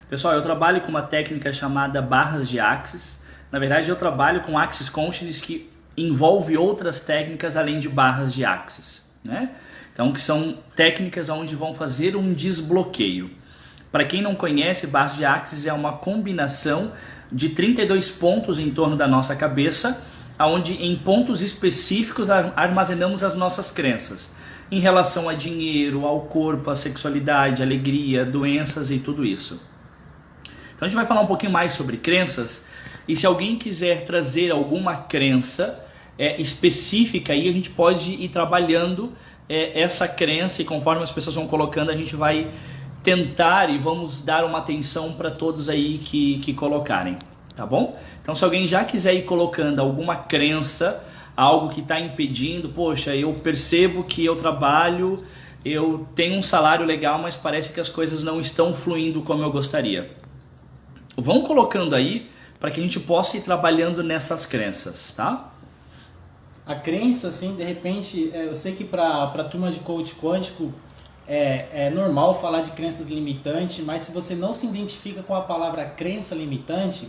Pessoal, eu trabalho com uma técnica chamada barras de Axis. Na verdade, eu trabalho com Axis Consciousness que envolve outras técnicas além de barras de Axis, né? Então, que são técnicas onde vão fazer um desbloqueio. Para quem não conhece, barras de Axis é uma combinação de 32 pontos em torno da nossa cabeça, onde em pontos específicos armazenamos as nossas crenças em relação a dinheiro, ao corpo, à sexualidade, alegria, doenças e tudo isso. Então a gente vai falar um pouquinho mais sobre crenças, e se alguém quiser trazer alguma crença específica, aí a gente pode ir trabalhando essa crença, e conforme as pessoas vão colocando, a gente vai tentar e vamos dar uma atenção para todos aí que colocarem, tá bom? Então se alguém já quiser ir colocando alguma crença, algo que está impedindo, poxa, eu percebo que eu trabalho, eu tenho um salário legal, mas parece que as coisas não estão fluindo como eu gostaria. Vão colocando aí para que a gente possa ir trabalhando nessas crenças, tá? A crença, assim, de repente, eu sei que para a turma de coach quântico é normal falar de crenças limitantes, mas se você não se identifica com a palavra crença limitante,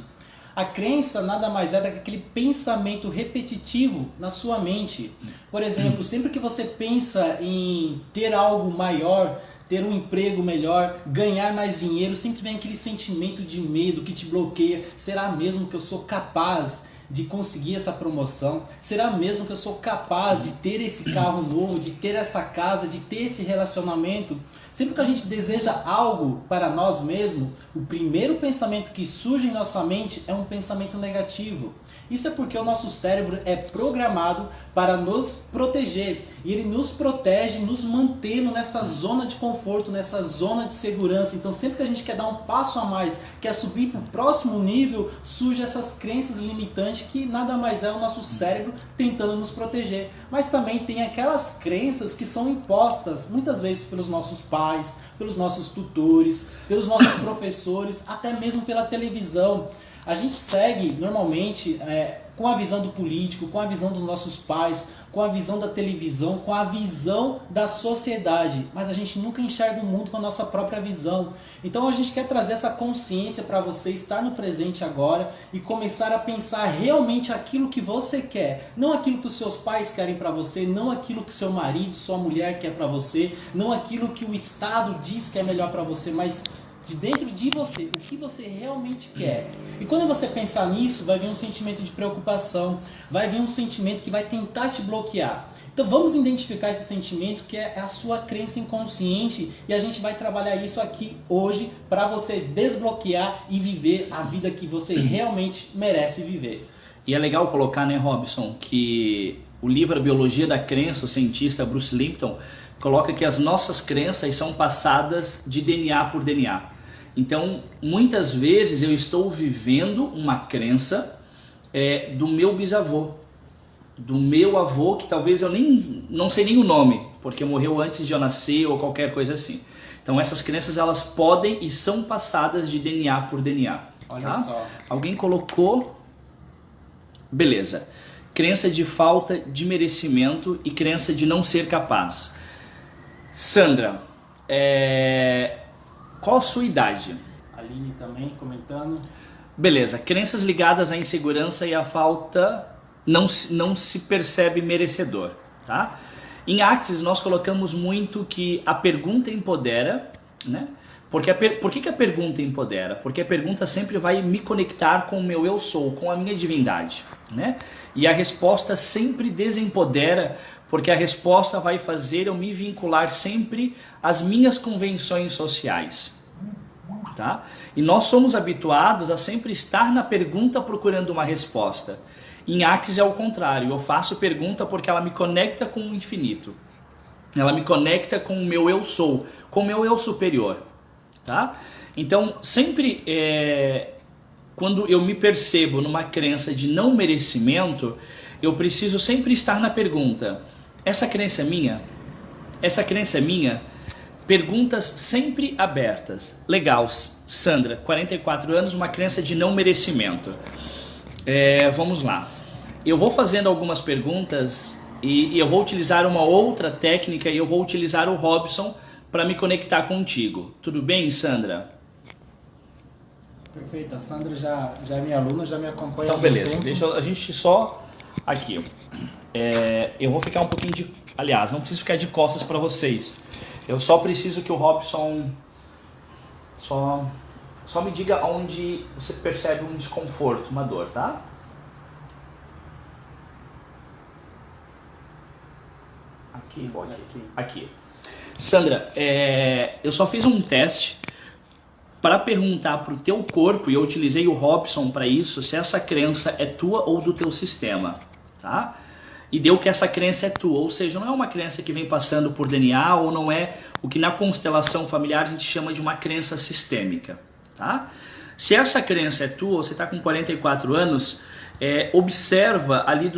a crença nada mais é do que aquele pensamento repetitivo na sua mente. Por exemplo, sempre que você pensa em ter algo maior, ter um emprego melhor, ganhar mais dinheiro, sempre vem aquele sentimento de medo que te bloqueia. Será mesmo que eu sou capaz de conseguir essa promoção? Será mesmo que eu sou capaz de ter esse carro novo, de ter essa casa, de ter esse relacionamento? Sempre que a gente deseja algo para nós mesmos, o primeiro pensamento que surge em nossa mente é um pensamento negativo. Isso é porque o nosso cérebro é programado para nos proteger. E ele nos protege, nos mantendo nessa zona de conforto, nessa zona de segurança. Então sempre que a gente quer dar um passo a mais, quer subir para o próximo nível, surgem essas crenças limitantes que nada mais é o nosso cérebro tentando nos proteger. Mas também tem aquelas crenças que são impostas muitas vezes pelos nossos pais, pelos nossos tutores, pelos nossos professores, até mesmo pela televisão. A gente segue normalmente com a visão do político, com a visão dos nossos pais, com a visão da televisão, com a visão da sociedade, mas a gente nunca enxerga o mundo com a nossa própria visão. Então a gente quer trazer essa consciência para você estar no presente agora e começar a pensar realmente aquilo que você quer, não aquilo que os seus pais querem para você, não aquilo que seu marido, sua mulher quer para você, não aquilo que o Estado diz que é melhor para você, mas de dentro de você, o que você realmente quer. E quando você pensar nisso, vai vir um sentimento de preocupação, vai vir um sentimento que vai tentar te bloquear. Então vamos identificar esse sentimento que é a sua crença inconsciente, e a gente vai trabalhar isso aqui hoje para você desbloquear e viver a vida que você realmente merece viver. E é legal colocar, né, Robson, que o livro A Biologia da Crença, o cientista Bruce Lipton, coloca que as nossas crenças são passadas de DNA por DNA. Então, muitas vezes eu estou vivendo uma crença do meu bisavô, do meu avô, que talvez eu não sei nem o nome, porque morreu antes de eu nascer ou qualquer coisa assim. Então essas crenças, elas podem e são passadas de DNA por DNA. Olha só. Alguém colocou... Beleza. Crença de falta de merecimento e crença de não ser capaz. Sandra, qual a sua idade? Aline também comentando. Beleza, crenças ligadas à insegurança e à falta não se percebe merecedor, tá? Em Axis nós colocamos muito que a pergunta empodera, né? Por que a pergunta empodera? Porque a pergunta sempre vai me conectar com o meu eu sou, com a minha divindade, né? E a resposta sempre desempodera, porque a resposta vai fazer eu me vincular sempre às minhas convenções sociais, tá? E nós somos habituados a sempre estar na pergunta procurando uma resposta. Em Axis é o contrário, eu faço pergunta porque ela me conecta com o infinito. Ela me conecta com o meu eu sou, com o meu eu superior, tá? Então sempre quando eu me percebo numa crença de não merecimento, eu preciso sempre estar na pergunta: essa crença é minha? Essa crença é minha? Perguntas sempre abertas. Legal, Sandra, 44 anos, uma crença de não merecimento. Vamos lá. Eu vou fazendo algumas perguntas e eu vou utilizar uma outra técnica, e eu vou utilizar o Robson para me conectar contigo. Tudo bem, Sandra? Perfeito, a Sandra já é minha aluna, já me acompanha. Então beleza, deixa a gente só aqui. Eu vou ficar um pouquinho de... Aliás, não preciso ficar de costas para vocês. Eu só preciso que o Robson só me diga onde você percebe um desconforto, uma dor, tá? Aqui. Aqui. Sandra, eu só fiz um teste para perguntar para o teu corpo, e eu utilizei o Robson para isso, se essa crença é tua ou do teu sistema, tá? E deu que essa crença é tua, ou seja, não é uma crença que vem passando por DNA, ou não é o que na constelação familiar a gente chama de uma crença sistêmica, tá? Se essa crença é tua, você está com 44 anos, observa ali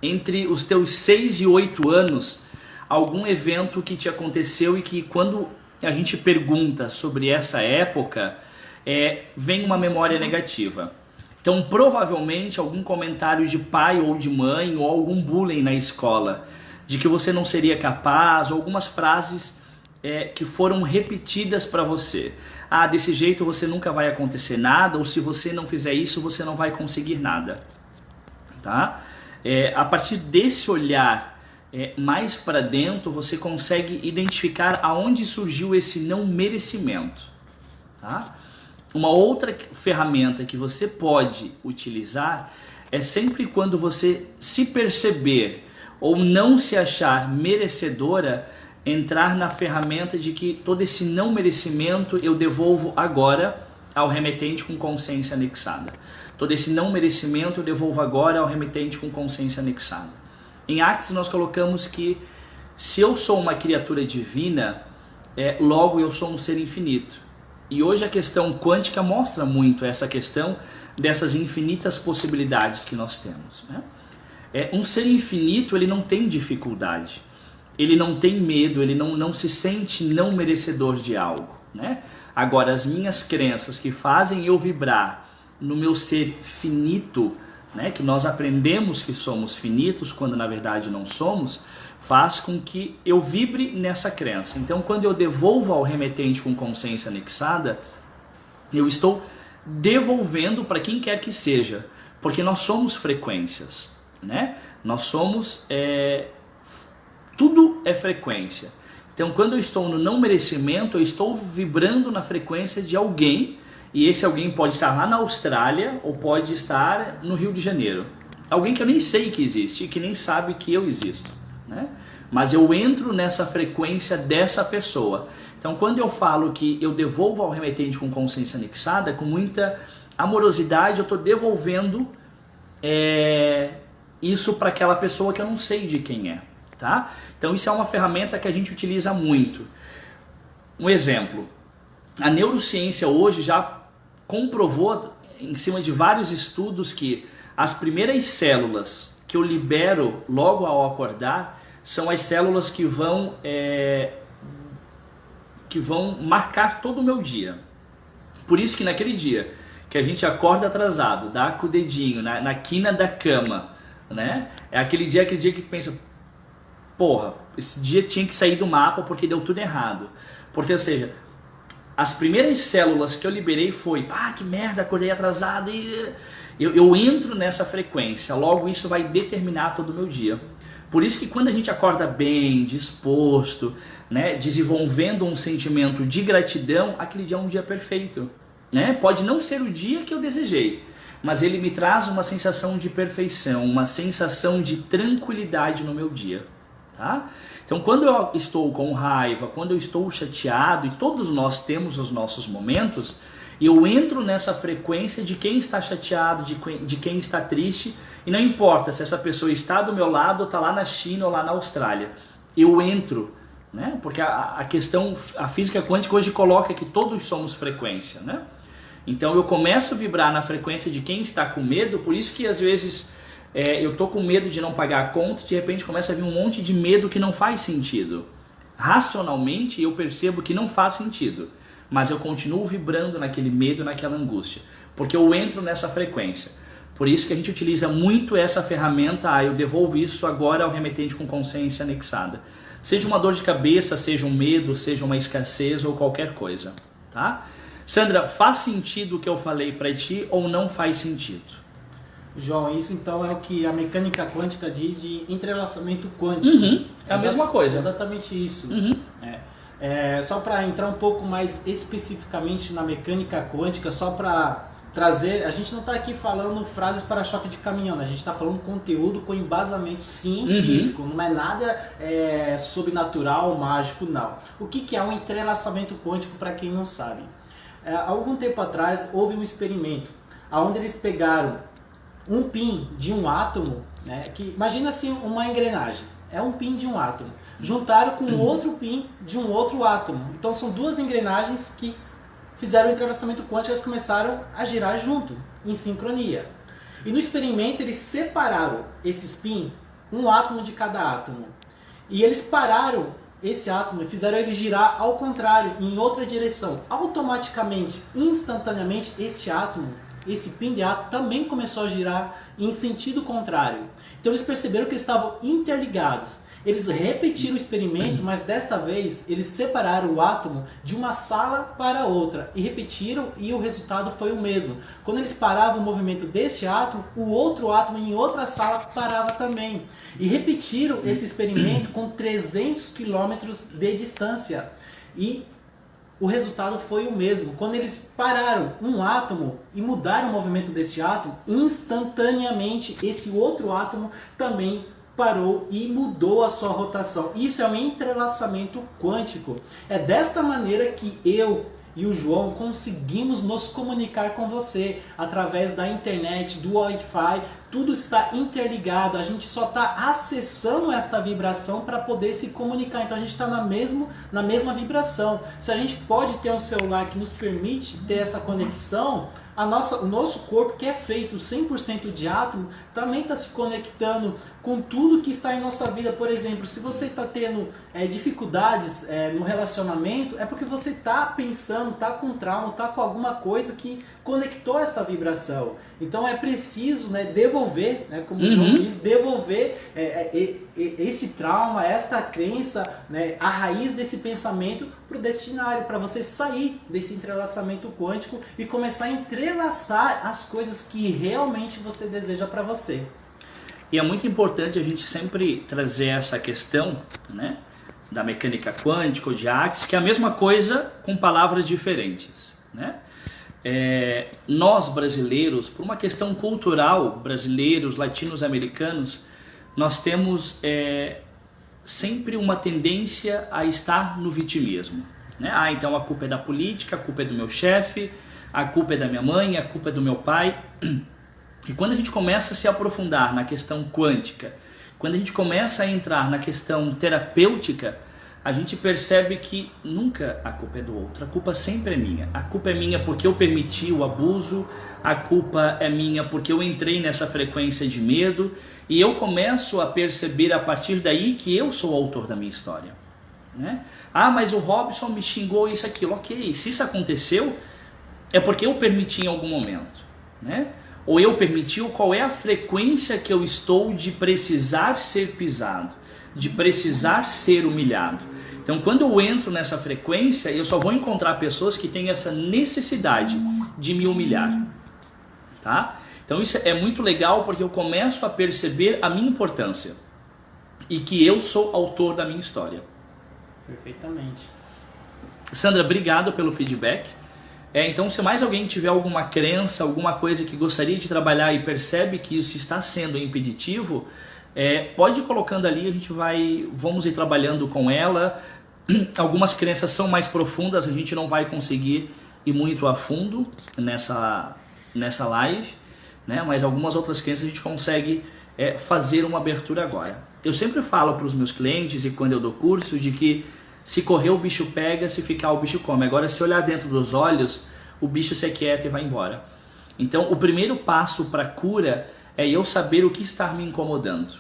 entre os teus 6 e 8 anos, algum evento que te aconteceu e que quando a gente pergunta sobre essa época, vem uma memória negativa. Então, provavelmente, algum comentário de pai ou de mãe, ou algum bullying na escola, de que você não seria capaz, ou algumas frases que foram repetidas para você. Ah, desse jeito você nunca vai acontecer nada, ou se você não fizer isso, você não vai conseguir nada. Tá? A partir desse olhar mais para dentro, você consegue identificar aonde surgiu esse não merecimento. Tá? Uma outra ferramenta que você pode utilizar é sempre quando você se perceber ou não se achar merecedora, entrar na ferramenta de que todo esse não merecimento eu devolvo agora ao remetente com consciência anexada. Todo esse não merecimento eu devolvo agora ao remetente com consciência anexada. Em Axis nós colocamos que se eu sou uma criatura divina, logo eu sou um ser infinito. E hoje a questão quântica mostra muito essa questão dessas infinitas possibilidades que nós temos, né? Um ser infinito, ele não tem dificuldade, ele não tem medo, ele não se sente não merecedor de algo, né? Agora, as minhas crenças que fazem eu vibrar no meu ser finito, né, que nós aprendemos que somos finitos quando na verdade não somos, faz com que eu vibre nessa crença. Então, quando eu devolvo ao remetente com consciência anexada, eu estou devolvendo para quem quer que seja, porque nós somos frequências, né? Nós somos, tudo é frequência. Então, quando eu estou no não merecimento, eu estou vibrando na frequência de alguém, e esse alguém pode estar lá na Austrália ou pode estar no Rio de Janeiro. Alguém que eu nem sei que existe e que nem sabe que eu existo, né? Mas eu entro nessa frequência dessa pessoa. Então, quando eu falo que eu devolvo ao remetente com consciência anexada, com muita amorosidade, eu estou devolvendo isso para aquela pessoa que eu não sei de quem é, tá? Então, isso é uma ferramenta que a gente utiliza muito. Um exemplo, a neurociência hoje já comprovou, em cima de vários estudos, que as primeiras células que eu libero logo ao acordar são as células que vão marcar todo o meu dia. Por isso que naquele dia que a gente acorda atrasado, dá com o dedinho na quina da cama, né? É aquele dia que pensa, porra, esse dia tinha que sair do mapa porque deu tudo errado. Porque, ou seja, as primeiras células que eu liberei foi, que merda, acordei atrasado, e eu entro nessa frequência, logo isso vai determinar todo o meu dia. Por isso que quando a gente acorda bem, disposto, né, desenvolvendo um sentimento de gratidão, aquele dia é um dia perfeito, né? Pode não ser o dia que eu desejei, mas ele me traz uma sensação de perfeição, uma sensação de tranquilidade no meu dia, tá? Então, quando eu estou com raiva, quando eu estou chateado, e todos nós temos os nossos momentos, eu entro nessa frequência de quem está chateado, de quem está triste, e não importa se essa pessoa está do meu lado, ou está lá na China ou lá na Austrália. Eu entro, né? Porque a física quântica hoje coloca que todos somos frequência, né? Então eu começo a vibrar na frequência de quem está com medo, por isso que às vezes eu tô com medo de não pagar a conta, de repente começa a vir um monte de medo que não faz sentido. Racionalmente eu percebo que não faz sentido, mas eu continuo vibrando naquele medo, naquela angústia, porque eu entro nessa frequência. Por isso que a gente utiliza muito essa ferramenta, eu devolvo isso agora ao remetente com consciência anexada. Seja uma dor de cabeça, seja um medo, seja uma escassez ou qualquer coisa, tá? Sandra, faz sentido o que eu falei para ti ou não faz sentido? João, isso então é o que a mecânica quântica diz de entrelaçamento quântico. É a mesma coisa. Exatamente isso. Só para entrar um pouco mais especificamente na mecânica quântica, só para trazer, a gente não está aqui falando frases para choque de caminhão, a gente está falando conteúdo com embasamento científico, não é nada sobrenatural, mágico, não. O que é um entrelaçamento quântico para quem não sabe? Há algum tempo atrás houve um experimento onde eles pegaram um pin de um átomo, né, que imagina assim uma engrenagem, é um pin de um átomo, juntaram com outro pin de um outro átomo, então são duas engrenagens que fizeram o entrelaçamento quântico, elas começaram a girar junto, em sincronia. E no experimento eles separaram esses pin, um átomo de cada átomo, e eles pararam esse átomo e fizeram ele girar ao contrário, em outra direção. Automaticamente, instantaneamente, este átomo, esse pin de átomo também começou a girar em sentido contrário. Então eles perceberam que eles estavam interligados. Eles repetiram o experimento, mas desta vez eles separaram o átomo de uma sala para outra e repetiram, e o resultado foi o mesmo. Quando eles paravam o movimento deste átomo, o outro átomo em outra sala parava também. E repetiram esse experimento com 300 quilômetros de distância. E o resultado foi o mesmo. Quando eles pararam um átomo e mudaram o movimento deste átomo, instantaneamente esse outro átomo também parou e mudou a sua rotação. Isso é um entrelaçamento quântico. É desta maneira que eu e o João conseguimos nos comunicar com você através da internet, do Wi-Fi. Tudo está interligado, a gente só está acessando esta vibração para poder se comunicar. Então a gente está na mesma vibração. Se a gente pode ter um celular que nos permite ter essa conexão, o nosso corpo, que é feito 100% de átomo, também está se conectando com tudo que está em nossa vida. Por exemplo, se você está tendo dificuldades no relacionamento, é porque você está pensando, está com trauma, está com alguma coisa que conectou essa vibração. Então é preciso devolver, como o João diz, devolver este trauma, esta crença, a raiz desse pensamento para o destinário, para você sair desse entrelaçamento quântico e começar a entrelaçar as coisas que realmente você deseja para você. E é muito importante a gente sempre trazer essa questão, da mecânica quântica ou de Axis, que é a mesma coisa com palavras diferentes, nós brasileiros, por uma questão cultural, brasileiros, latinos-americanos, nós temos sempre uma tendência a estar no vitimismo, então a culpa é da política, a culpa é do meu chefe, a culpa é da minha mãe, a culpa é do meu pai. E quando a gente começa a se aprofundar na questão quântica, quando a gente começa a entrar na questão terapêutica, a gente percebe que nunca a culpa é do outro, a culpa sempre é minha. A culpa é minha porque eu permiti o abuso, a culpa é minha porque eu entrei nessa frequência de medo, e eu começo a perceber a partir daí que eu sou o autor da minha história. Ah, mas o Robson me xingou isso, aquilo. Ok, se isso aconteceu, é porque eu permiti em algum momento. Ou eu permiti, qual é a frequência que eu estou de precisar ser pisado, de precisar ser humilhado. Então quando eu entro nessa frequência, eu só vou encontrar pessoas que têm essa necessidade de me humilhar, Então isso é muito legal, porque eu começo a perceber a minha importância e que eu sou autor da minha história. Perfeitamente. Sandra, obrigado pelo feedback. Então se mais alguém tiver alguma crença, alguma coisa que gostaria de trabalhar e percebe que isso está sendo impeditivo, pode ir colocando ali, vamos ir trabalhando com ela. Algumas crenças são mais profundas, a gente não vai conseguir ir muito a fundo nessa live, mas algumas outras crenças a gente consegue fazer uma abertura agora. Eu sempre falo para os meus clientes, e quando eu dou curso, de que se correr o bicho pega, se ficar o bicho come. Agora, se olhar dentro dos olhos, o bicho se aquieta e vai embora. Então o primeiro passo para a cura é eu saber o que está me incomodando.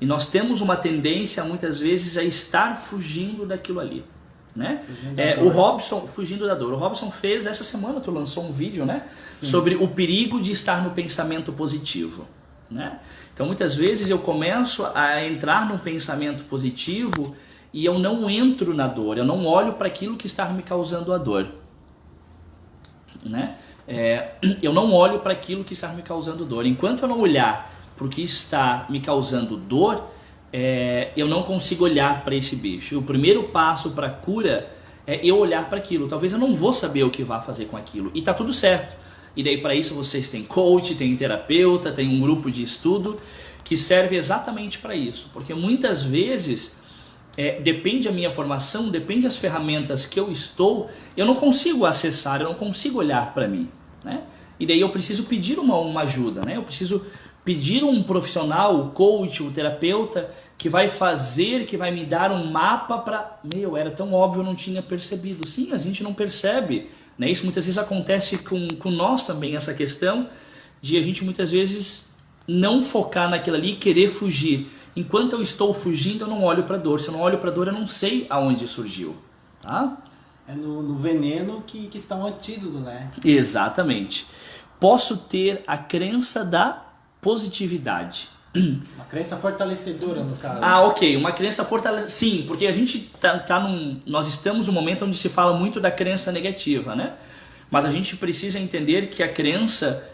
E nós temos uma tendência muitas vezes a estar fugindo daquilo ali, o Robson, fugindo da dor. O Robson fez, essa semana tu lançou um vídeo, sobre o perigo de estar no pensamento positivo, Então muitas vezes eu começo a entrar num pensamento positivo e eu não entro na dor, eu não olho para aquilo que está me causando a dor. né? Eu não olho para aquilo que está me causando dor. Enquanto eu não olhar para o que está me causando dor, eu não consigo olhar para esse bicho. O primeiro passo para a cura é eu olhar para aquilo. Talvez eu não vou saber o que vai fazer com aquilo. E tá tudo certo. E daí para isso vocês têm coach, tem terapeuta, tem um grupo de estudo que serve exatamente para isso. Porque muitas vezes, depende a minha formação, depende as ferramentas que eu não consigo acessar, eu não consigo olhar para mim, né? E daí eu preciso pedir uma ajuda, né? Eu preciso pedir um profissional, o coach, o terapeuta, que vai me dar um mapa para... era tão óbvio, eu não tinha percebido. Sim, a gente não percebe, né? Isso muitas vezes acontece com nós também, essa questão de a gente muitas vezes não focar naquilo ali e querer fugir. Enquanto eu estou fugindo, eu não olho para a dor. Se eu não olho para a dor, eu não sei aonde surgiu, tá? É no veneno que está um antídoto, né? Exatamente. Posso ter a crença da positividade. Uma crença fortalecedora, no caso. Ok. Uma crença fortalecedora. Sim, porque a gente nós estamos num momento onde se fala muito da crença negativa, né? Mas a gente precisa entender que a crença...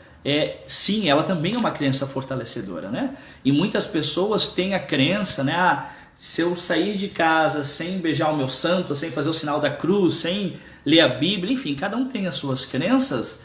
sim, ela também é uma crença fortalecedora, né? E muitas pessoas têm a crença, né? Se eu sair de casa sem beijar o meu santo, sem fazer o sinal da cruz, sem ler a Bíblia, enfim, cada um tem as suas crenças,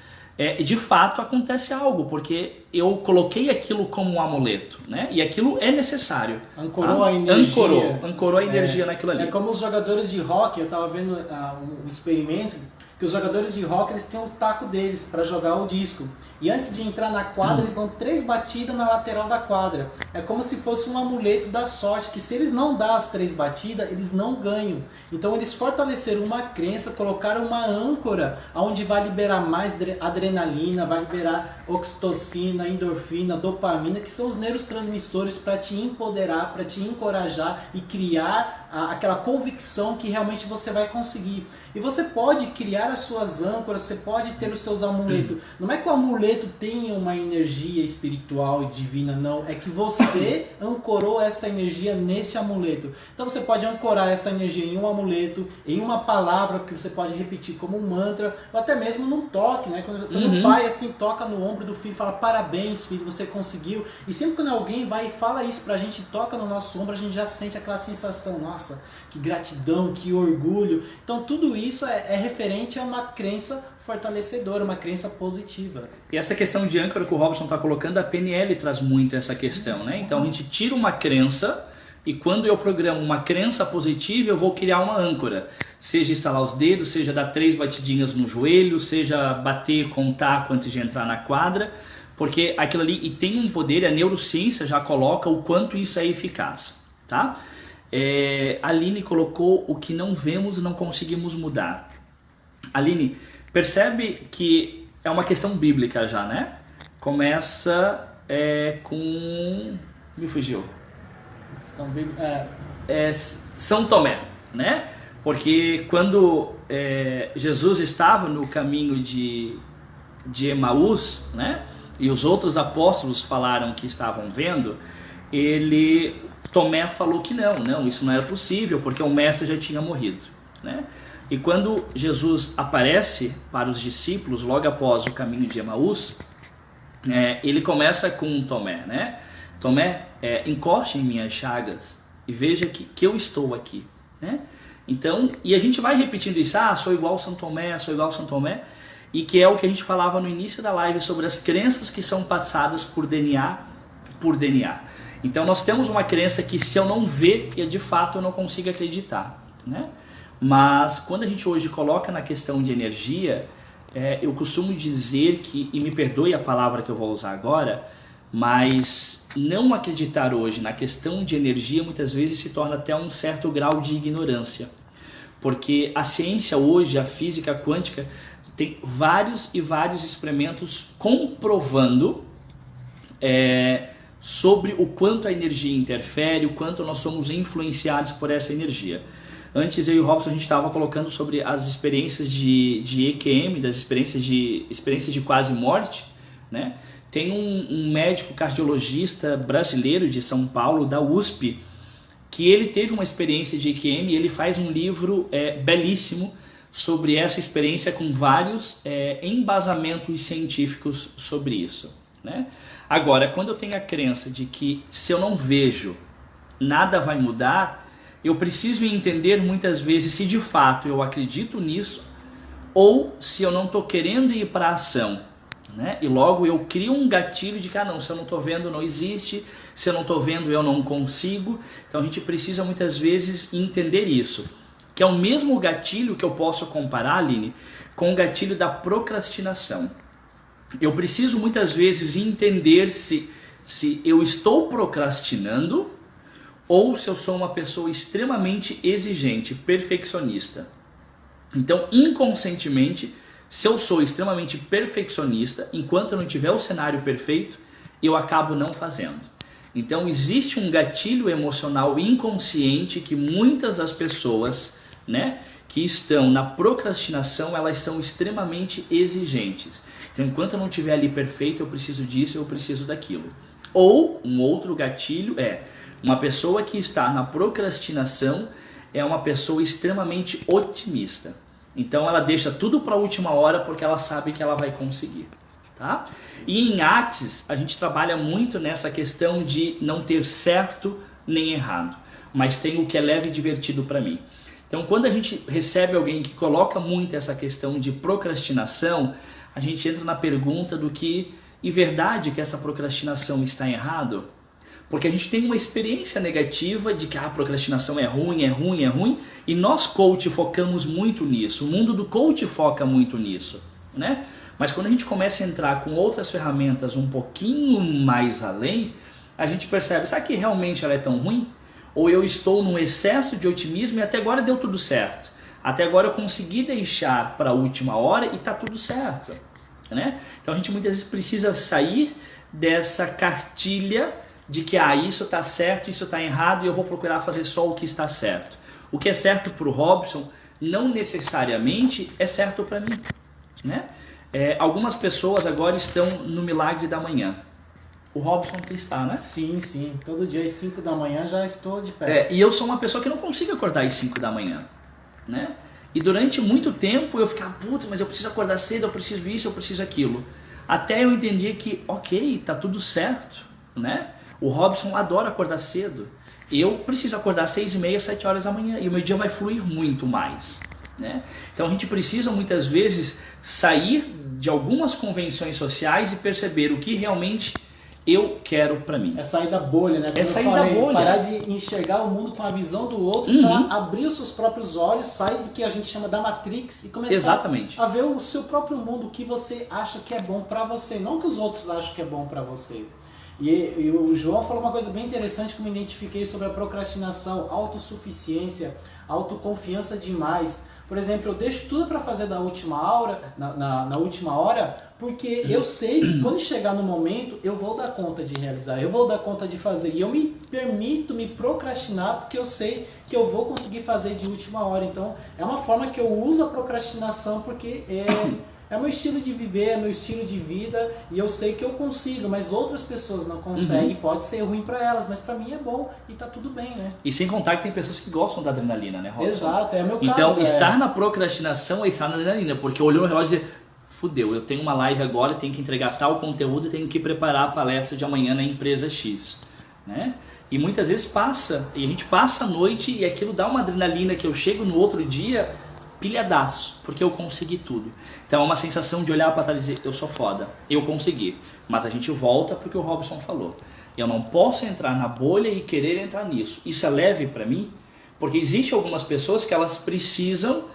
de fato acontece algo, porque eu coloquei aquilo como um amuleto, né? E aquilo é necessário. Ancorou a energia. Ancorou a energia naquilo ali. É como os jogadores de rock, eu estava vendo um experimento, que os jogadores de rock, eles têm o taco deles para jogar o disco. E antes de entrar na quadra, eles dão 3 batidas na lateral da quadra. É como se fosse um amuleto da sorte, que se eles não dão as 3 batidas, eles não ganham. Então eles fortaleceram uma crença, colocaram uma âncora, onde vai liberar mais adrenalina, vai liberar oxitocina, endorfina, dopamina, que são os neurotransmissores para te empoderar, para te encorajar e criar aquela convicção que realmente você vai conseguir. E você pode criar as suas âncoras, você pode ter os seus amuletos. Não é que o amuleto tenha uma energia espiritual e divina, não. É que você ancorou esta energia neste amuleto. Então você pode ancorar esta energia em um amuleto, em uma palavra que você pode repetir como um mantra, ou até mesmo num toque, né? Quando o pai assim toca no ombro do filho e fala: parabéns, filho, você conseguiu. E sempre quando alguém vai e fala isso pra gente, toca no nosso ombro, a gente já sente aquela sensação: nossa, que gratidão, que orgulho. Então tudo isso é referente a uma crença fortalecedora, uma crença positiva. E essa questão de âncora que o Robson está colocando, a PNL traz muito essa questão, né? Então a gente tira uma crença e quando eu programo uma crença positiva, eu vou criar uma âncora. Seja estalar os dedos, seja dar 3 batidinhas no joelho, seja bater com o taco antes de entrar na quadra, porque aquilo ali, e tem um poder, a neurociência já coloca o quanto isso é eficaz, tá? A Aline colocou: o que não vemos não conseguimos mudar. Aline, percebe que é uma questão bíblica já, né? Começa com... me fugiu. Questão bíblica, São Tomé, né? Porque quando Jesus estava no caminho de Emaús, né? E os outros apóstolos falaram que estavam vendo, Tomé falou que não, isso não era possível, porque o mestre já tinha morrido, né? E quando Jesus aparece para os discípulos, logo após o caminho de Emaús, ele começa com Tomé, né? Tomé, encoste em minhas chagas e veja que eu estou aqui, né? Então, e a gente vai repetindo isso: sou igual São Tomé, sou igual São Tomé, e que é o que a gente falava no início da live sobre as crenças que são passadas por DNA. Então nós temos uma crença que se eu não ver, de fato eu não consigo acreditar, né? Mas quando a gente hoje coloca na questão de energia, eu costumo dizer que, e me perdoe a palavra que eu vou usar agora, mas não acreditar hoje na questão de energia muitas vezes se torna até um certo grau de ignorância. Porque a ciência hoje, a física quântica, tem vários e vários experimentos comprovando sobre o quanto a energia interfere, o quanto nós somos influenciados por essa energia. Antes eu e o Robson a gente estava colocando sobre as experiências de EQM, das experiências de quase morte, né? Tem um médico cardiologista brasileiro de São Paulo, da USP, que ele teve uma experiência de EQM e ele faz um livro belíssimo sobre essa experiência com vários embasamentos científicos sobre isso, né? Agora, quando eu tenho a crença de que se eu não vejo, nada vai mudar, eu preciso entender muitas vezes se de fato eu acredito nisso ou se eu não estou querendo ir para a ação, né? E logo eu crio um gatilho de que, não, se eu não estou vendo não existe, se eu não estou vendo eu não consigo. Então a gente precisa muitas vezes entender isso, que é o mesmo gatilho que eu posso comparar, Aline, com o gatilho da procrastinação. Eu preciso muitas vezes entender se eu estou procrastinando ou se eu sou uma pessoa extremamente exigente, perfeccionista. Então, inconscientemente, se eu sou extremamente perfeccionista, enquanto eu não tiver o cenário perfeito, eu acabo não fazendo. Então, existe um gatilho emocional inconsciente que muitas das pessoas, né, que estão na procrastinação, elas são extremamente exigentes. Então, enquanto eu não estiver ali perfeito, eu preciso disso, eu preciso daquilo. Ou, um outro gatilho uma pessoa que está na procrastinação é uma pessoa extremamente otimista. Então ela deixa tudo para a última hora porque ela sabe que ela vai conseguir, tá? E em Axis a gente trabalha muito nessa questão de não ter certo nem errado, mas tem o que é leve e divertido para mim. Então quando a gente recebe alguém que coloca muito essa questão de procrastinação, a gente entra na pergunta do que, e verdade que essa procrastinação está errado? Porque a gente tem uma experiência negativa de que a procrastinação é ruim, e nós coach focamos muito nisso, o mundo do coach foca muito nisso, né? Mas quando a gente começa a entrar com outras ferramentas um pouquinho mais além, a gente percebe, será que realmente ela é tão ruim? Ou eu estou num excesso de otimismo e até agora deu tudo certo? Até agora eu consegui deixar para a última hora e está tudo certo, né? Então a gente muitas vezes precisa sair dessa cartilha de que isso está certo, isso está errado e eu vou procurar fazer só o que está certo. O que é certo para o Robson não necessariamente é certo para mim, né? Algumas pessoas agora estão no milagre da manhã. O Robson está, né? Sim, sim. Todo dia às 5 da manhã já estou de pé. E eu sou uma pessoa que não consigo acordar às 5 da manhã, né? E durante muito tempo eu ficava, putz, mas eu preciso acordar cedo, eu preciso isso, eu preciso aquilo. Até eu entendi que, ok, tá tudo certo, né? O Robson adora acordar cedo. Eu preciso acordar às 6h30, 7 horas da manhã. E o meu dia vai fluir muito mais, né? Então a gente precisa muitas vezes sair de algumas convenções sociais e perceber o que realmente eu quero pra mim. É sair da bolha, né? Como sair da bolha. Parar de enxergar o mundo com a visão do outro, para abrir os seus próprios olhos, sair do que a gente chama da Matrix e começar a ver o seu próprio mundo, o que você acha que é bom pra você, não o que os outros acham que é bom pra você. E o João falou uma coisa bem interessante que eu me identifiquei sobre a procrastinação, autossuficiência, autoconfiança demais. Por exemplo, eu deixo tudo para fazer na última hora, porque eu sei que quando chegar no momento eu vou dar conta de realizar, eu vou dar conta de fazer. E eu me permito me procrastinar porque eu sei que eu vou conseguir fazer de última hora. Então é uma forma que eu uso a procrastinação porque é meu estilo de viver, é meu estilo de vida e eu sei que eu consigo, mas outras pessoas não conseguem, pode ser ruim para elas, mas para mim é bom e tá tudo bem, né? E sem contar que tem pessoas que gostam da adrenalina, né, Robson? Exato, é meu caso. Então, estar na procrastinação é estar na adrenalina, porque olhou no relógio e dizer, fudeu, eu tenho uma live agora, tenho que entregar tal conteúdo e tenho que preparar a palestra de amanhã na empresa X, né? E muitas vezes passa, e a gente passa a noite e aquilo dá uma adrenalina que eu chego no outro dia pilhadaço, porque eu consegui tudo. Então é uma sensação de olhar para trás e dizer, eu sou foda, eu consegui. Mas a gente volta para o que o Robson falou. Eu não posso entrar na bolha e querer entrar nisso. Isso é leve para mim, porque existe algumas pessoas que elas precisam,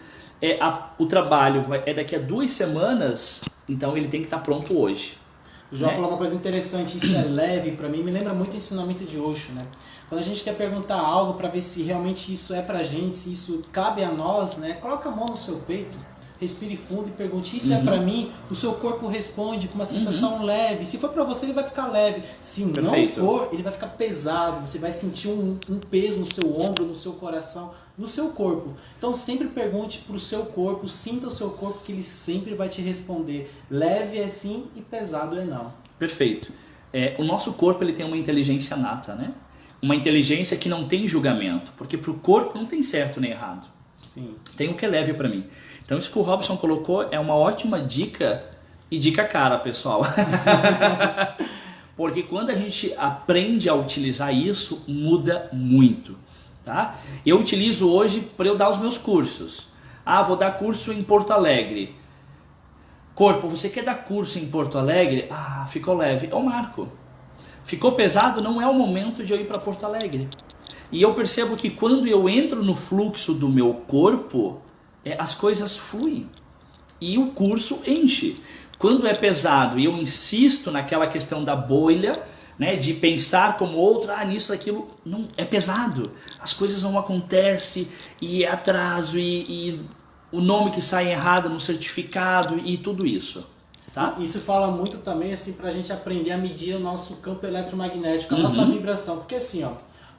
o trabalho é daqui a 2 semanas, então ele tem que estar pronto hoje. O João falou uma coisa interessante, isso é leve para mim, me lembra muito o ensinamento de Osho, né? Quando a gente quer perguntar algo para ver se realmente isso é pra gente, se isso cabe a nós, né? Coloca a mão no seu peito, respire fundo e pergunte, isso é pra mim? O seu corpo responde com uma sensação leve. Se for pra você, ele vai ficar leve. Se não for, ele vai ficar pesado. Você vai sentir um peso no seu ombro, no seu coração, no seu corpo. Então sempre pergunte pro seu corpo, sinta o seu corpo, que ele sempre vai te responder. Leve é sim e pesado é não. Perfeito. O nosso corpo ele tem uma inteligência nata, né? Uma inteligência que não tem julgamento, porque pro corpo não tem certo nem errado. Sim. Tem o que é leve para mim. Então isso que o Robson colocou é uma ótima dica, e dica cara, pessoal. Porque quando a gente aprende a utilizar isso, muda muito, tá? Eu utilizo hoje para eu dar os meus cursos. Ah, vou dar curso em Porto Alegre. Corpo, você quer dar curso em Porto Alegre? Ah, ficou leve. Eu marco. Ficou pesado, não é o momento de eu ir para Porto Alegre. E eu percebo que quando eu entro no fluxo do meu corpo, as coisas fluem. E o curso enche. Quando é pesado e eu insisto naquela questão da bolha, né, de pensar como outro, nisso, aquilo, não, é pesado. As coisas não acontecem e é atraso e o nome que sai errado no certificado e tudo isso. Tá? Isso fala muito também assim, para a gente aprender a medir o nosso campo eletromagnético, a nossa vibração. Porque assim, ó,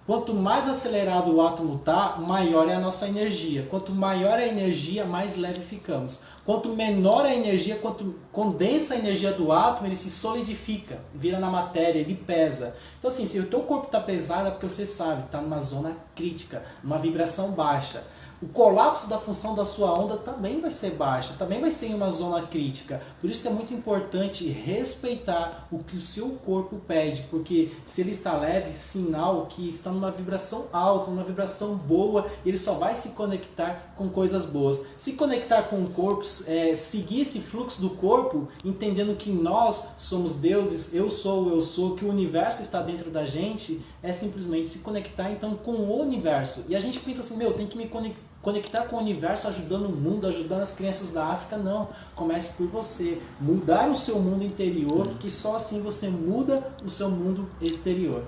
quanto mais acelerado o átomo está, maior é a nossa energia. Quanto maior a energia, mais leve ficamos. Quanto menor a energia, quanto condensa a energia do átomo, ele se solidifica, vira na matéria, ele pesa. Então assim, se o teu corpo está pesado é porque você sabe, está numa zona crítica, numa vibração baixa. O colapso da função da sua onda também vai ser baixa, também vai ser em uma zona crítica. Por isso que é muito importante respeitar o que o seu corpo pede, porque se ele está leve, sinal que está numa vibração alta, numa vibração boa, ele só vai se conectar com coisas boas. Se conectar com o corpo, seguir esse fluxo do corpo, entendendo que nós somos deuses, eu sou, que o universo está dentro da gente, é simplesmente se conectar então com o universo. E a gente pensa assim, tem que me conectar com o universo, ajudando o mundo, ajudando as crianças da África. Não, comece por você, mudar o seu mundo interior, porque só assim você muda o seu mundo exterior.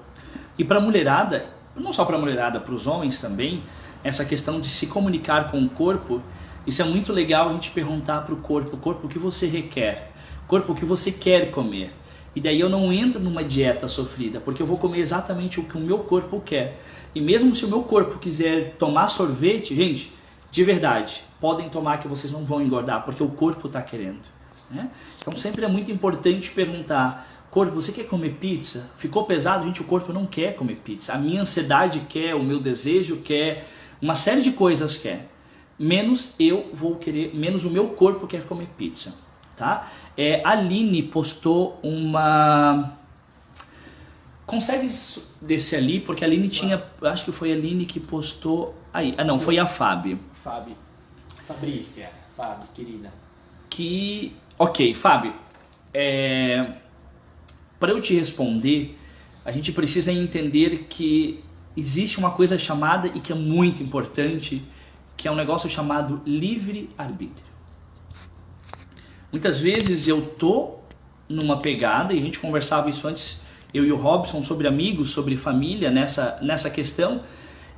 E para a mulherada, não só para a mulherada, para os homens também, essa questão de se comunicar com o corpo, isso é muito legal a gente perguntar para o corpo, o que você requer, corpo, o que você quer comer. E daí eu não entro numa dieta sofrida, porque eu vou comer exatamente o que o meu corpo quer. E mesmo se o meu corpo quiser tomar sorvete, gente, de verdade, podem tomar que vocês não vão engordar, porque o corpo está querendo. Né? Então sempre é muito importante perguntar, corpo, você quer comer pizza? Ficou pesado? Gente, o corpo não quer comer pizza. A minha ansiedade quer, o meu desejo quer, uma série de coisas quer. Menos eu vou querer, menos o meu corpo quer comer pizza. Tá? A Aline postou uma... Consegue descer ali? Porque a Aline tinha... Acho que foi a Aline que postou... Aí. Não, foi a Fábio. Fabrícia, querida. Ok, Fábio. Para eu te responder, a gente precisa entender que existe uma coisa chamada, e que é muito importante, que é um negócio chamado livre-arbítrio. Muitas vezes eu tô numa pegada, e a gente conversava isso antes, eu e o Robson, sobre amigos, sobre família, nessa questão,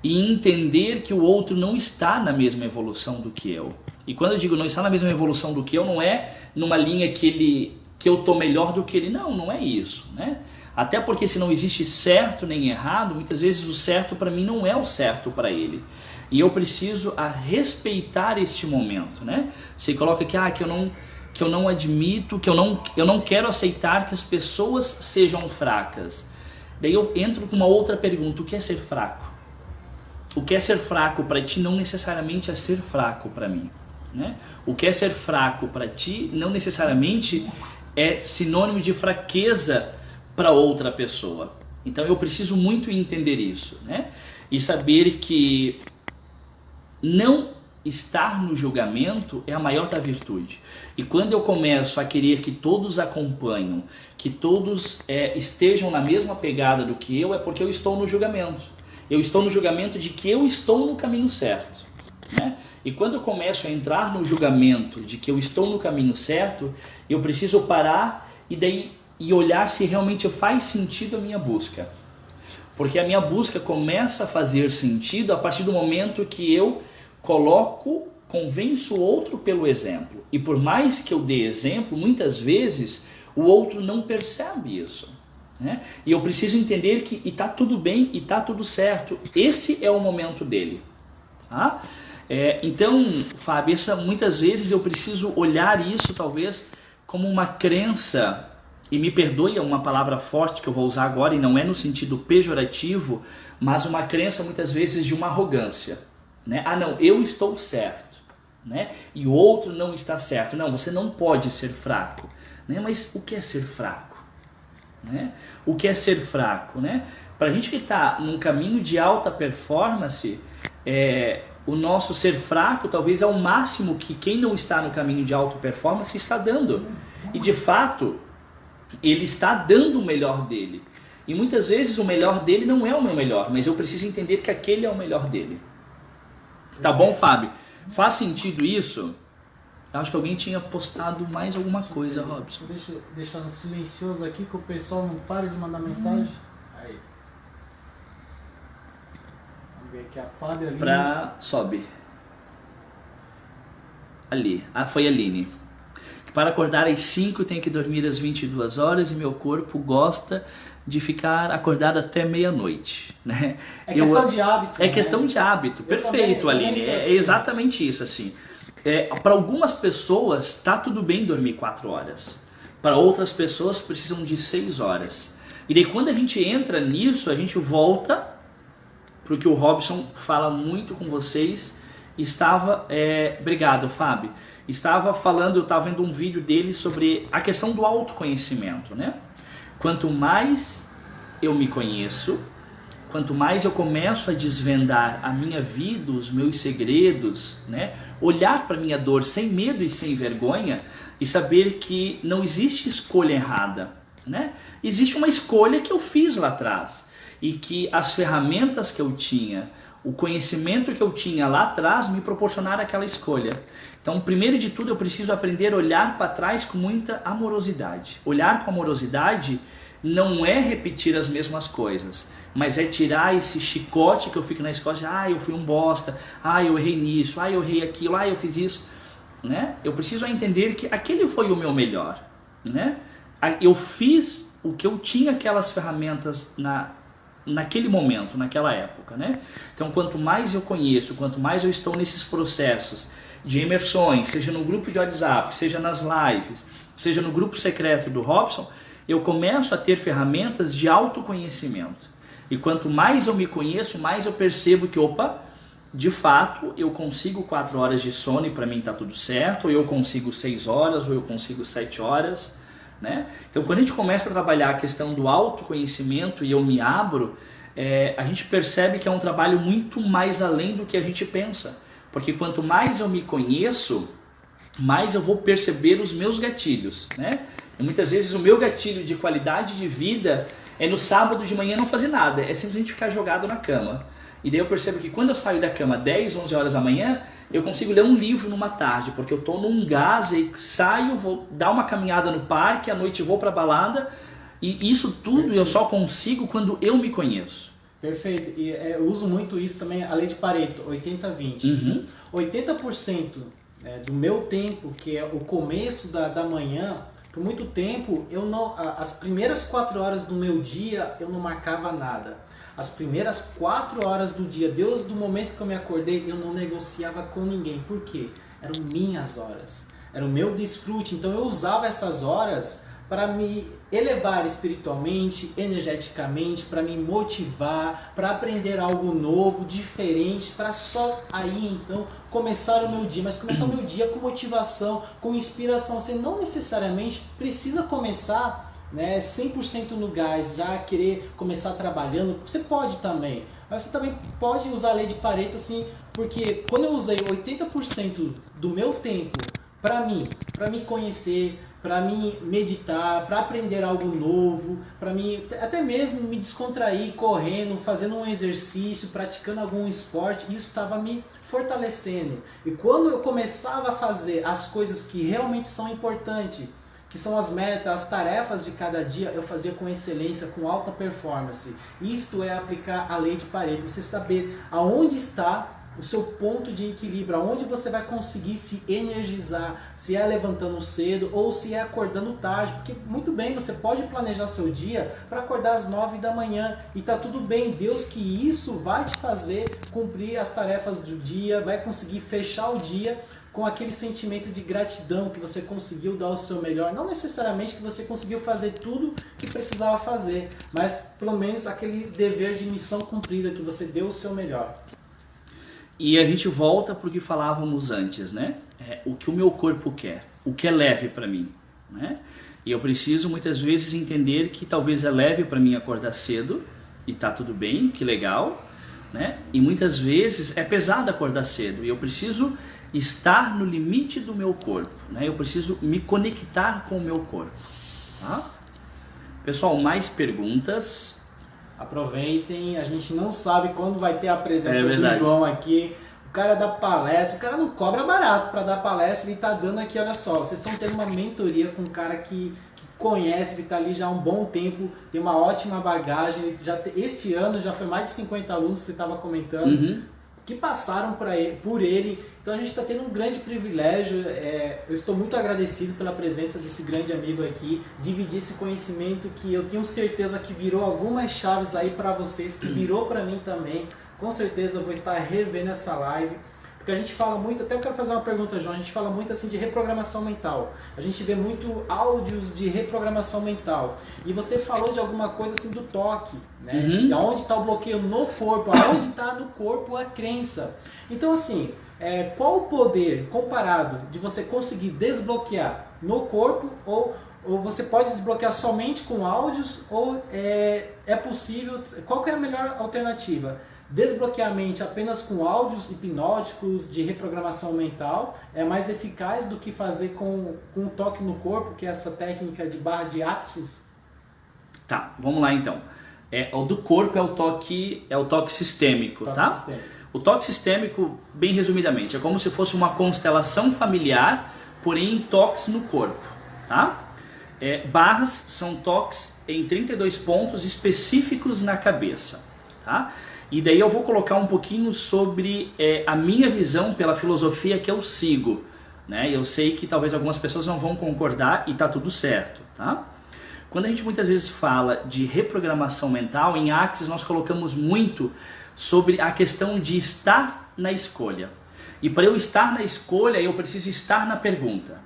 e entender que o outro não está na mesma evolução do que eu. E quando eu digo não está na mesma evolução do que eu, não é numa linha que eu tô melhor do que ele, não é isso, né? Até porque se não existe certo nem errado, muitas vezes o certo para mim não é o certo para ele. E eu preciso respeitar este momento, né? Você coloca aqui, que eu não admito, que eu não quero aceitar que as pessoas sejam fracas. Daí eu entro com uma outra pergunta, o que é ser fraco? O que é ser fraco para ti não necessariamente é ser fraco para mim. Né? O que é ser fraco para ti não necessariamente é sinônimo de fraqueza para outra pessoa. Então eu preciso muito entender isso, né? E saber que não estar no julgamento é a maior da virtude. E quando eu começo a querer que todos acompanhem, que todos estejam na mesma pegada do que eu, é porque eu estou no julgamento. Eu estou no julgamento de que eu estou no caminho certo. Né? E quando eu começo a entrar no julgamento de que eu estou no caminho certo, eu preciso parar e olhar se realmente faz sentido a minha busca. Porque a minha busca começa a fazer sentido a partir do momento que eu convenço o outro pelo exemplo. E por mais que eu dê exemplo, muitas vezes o outro não percebe isso. Né? E eu preciso entender que está tudo bem e está tudo certo. Esse é o momento dele. Tá? Então, Fábio, muitas vezes eu preciso olhar isso talvez como uma crença, e me perdoe, é uma palavra forte que eu vou usar agora e não é no sentido pejorativo, mas uma crença muitas vezes de uma arrogância. Né? Não, eu estou certo. né? E o outro não está certo. Não, você não pode ser fraco, né? Mas o que é ser fraco? Né? O que é ser fraco, né? Para a gente que está num caminho de alta performance, o nosso ser fraco talvez é o máximo que quem não está no caminho de alta performance está dando. E de fato, ele está dando o melhor dele. E muitas vezes o melhor dele não é o meu melhor, mas eu preciso entender que aquele é o melhor dele. Tá bom, Fábio? Faz sentido isso? Eu acho que alguém tinha postado mais alguma coisa, Robson. Deixa eu deixar no silencioso aqui que o pessoal não para de mandar mensagem. Aí. Vamos ver aqui a Fábio ali. Sobe. Ali. Foi a Aline. Para acordar às 5 tem que dormir às 22 horas e meu corpo gosta de ficar acordado até meia-noite, né? É questão de hábito. É questão de hábito. Perfeito, Aline. É exatamente isso, assim. Para algumas pessoas tá tudo bem dormir 4 horas. Para outras pessoas precisam de 6 horas. E daí quando a gente entra nisso, a gente volta pro que o Robson fala muito com vocês. Obrigado, Fábio. Eu estava vendo um vídeo dele sobre a questão do autoconhecimento, né? Quanto mais eu me conheço, quanto mais eu começo a desvendar a minha vida, os meus segredos, né? Olhar para a minha dor sem medo e sem vergonha e saber que não existe escolha errada, né? Existe uma escolha que eu fiz lá atrás e que as ferramentas que eu tinha, o conhecimento que eu tinha lá atrás me proporcionaram aquela escolha. Então, primeiro de tudo, eu preciso aprender a olhar para trás com muita amorosidade. Olhar com amorosidade não é repetir as mesmas coisas, mas é tirar esse chicote que eu fico na escola, eu fui um bosta, eu errei nisso, eu errei aquilo, eu fiz isso, né? Eu preciso entender que aquele foi o meu melhor, né? Eu fiz o que eu tinha aquelas ferramentas naquele momento, naquela época, né? Então, quanto mais eu conheço, quanto mais eu estou nesses processos de imersões, seja no grupo de WhatsApp, seja nas lives, seja no grupo secreto do Robson, eu começo a ter ferramentas de autoconhecimento. E quanto mais eu me conheço, mais eu percebo que, de fato, eu consigo 4 horas de sono e para mim está tudo certo, ou eu consigo 6 horas, ou eu consigo 7 horas, né? Então, quando a gente começa a trabalhar a questão do autoconhecimento e eu me abro, a gente percebe que é um trabalho muito mais além do que a gente pensa. Porque quanto mais eu me conheço, mais eu vou perceber os meus gatilhos, né? E muitas vezes o meu gatilho de qualidade de vida é no sábado de manhã não fazer nada, é simplesmente ficar jogado na cama. E daí eu percebo que quando eu saio da cama 10, 11 horas da manhã, eu consigo ler um livro numa tarde, porque eu estou num gás e saio, vou dar uma caminhada no parque, à noite vou para a balada, e isso tudo Perfeito. Eu só consigo quando eu me conheço. Perfeito, e eu uso muito isso também, a lei de Pareto, 80-20. Uhum. 80% do meu tempo, que é o começo da manhã, por muito tempo, as primeiras 4 horas do meu dia eu não marcava nada. As primeiras 4 horas do dia, desde do momento que eu me acordei, eu não negociava com ninguém. Por quê? Eram minhas horas, era o meu desfrute. Então eu usava essas horas para me elevar espiritualmente, energeticamente, para me motivar, para aprender algo novo, diferente, para só aí então começar o meu dia. Mas começar o meu dia com motivação, com inspiração. Você não necessariamente precisa começar 100% no gás, já querer começar trabalhando. Você pode também, mas você também pode usar a lei de Pareto assim, porque quando eu usei 80% do meu tempo para me conhecer, para mim meditar, para aprender algo novo, para mim até mesmo me descontrair correndo, fazendo um exercício, praticando algum esporte, isso estava me fortalecendo. E quando eu começava a fazer as coisas que realmente são importantes, que são as metas, as tarefas de cada dia, eu fazia com excelência, com alta performance. Isto é aplicar a lei de Pareto, você saber aonde está o seu ponto de equilíbrio, aonde você vai conseguir se energizar, se é levantando cedo ou se é acordando tarde, porque muito bem, você pode planejar seu dia para acordar às 9 da manhã e tá tudo bem, Deus que isso vai te fazer cumprir as tarefas do dia, vai conseguir fechar o dia com aquele sentimento de gratidão que você conseguiu dar o seu melhor, não necessariamente que você conseguiu fazer tudo que precisava fazer, mas pelo menos aquele dever de missão cumprida que você deu o seu melhor. E a gente volta para o que falávamos antes, né? O que o meu corpo quer, o que é leve para mim, né? E eu preciso muitas vezes entender que talvez é leve para mim acordar cedo e tá tudo bem, que legal, né? E muitas vezes é pesado acordar cedo e eu preciso estar no limite do meu corpo, né? Eu preciso me conectar com o meu corpo, tá? Pessoal, mais perguntas? Aproveitem, a gente não sabe quando vai ter a presença do João aqui. O cara dá palestra, o cara não cobra barato para dar palestra, ele tá dando aqui, olha só, vocês estão tendo uma mentoria com um cara que conhece, ele tá ali já há um bom tempo, tem uma ótima bagagem, ele este ano já foi mais de 50 alunos que você estava comentando, que passaram por ele, então a gente está tendo um grande privilégio, eu estou muito agradecido pela presença desse grande amigo aqui, dividir esse conhecimento que eu tenho certeza que virou algumas chaves aí para vocês, que virou para mim também. Com certeza eu vou estar revendo essa live, porque a gente fala muito, até eu quero fazer uma pergunta, João, a gente fala muito assim de reprogramação mental, a gente vê muito áudios de reprogramação mental, e você falou de alguma coisa assim do toque, né? De onde está o bloqueio no corpo, aonde está no corpo a crença. Então assim, qual o poder comparado de você conseguir desbloquear no corpo, ou você pode desbloquear somente com áudios, ou é possível, qual que é a melhor alternativa? Desbloquear a mente apenas com áudios hipnóticos de reprogramação mental é mais eficaz do que fazer com um toque no corpo, que é essa técnica de barra de Axis? Tá, vamos lá então. O do corpo é o toque sistêmico, tá? Sistêmico. O toque sistêmico, bem resumidamente, é como se fosse uma constelação familiar, porém toques no corpo, tá? Barras são toques em 32 pontos específicos na cabeça, tá? E daí eu vou colocar um pouquinho sobre a minha visão pela filosofia que eu sigo, né? Eu sei que talvez algumas pessoas não vão concordar e tá tudo certo, tá? Quando a gente muitas vezes fala de reprogramação mental, em Axis nós colocamos muito sobre a questão de estar na escolha. E para eu estar na escolha, eu preciso estar na pergunta.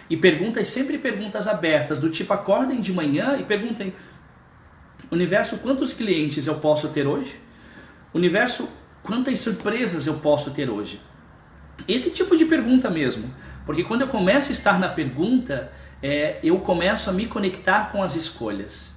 E perguntas, sempre perguntas abertas, do tipo, acordem de manhã e perguntem, universo, quantos clientes eu posso ter hoje? Universo, quantas surpresas eu posso ter hoje? Esse tipo de pergunta mesmo. Porque quando eu começo a estar na pergunta, eu começo a me conectar com as escolhas.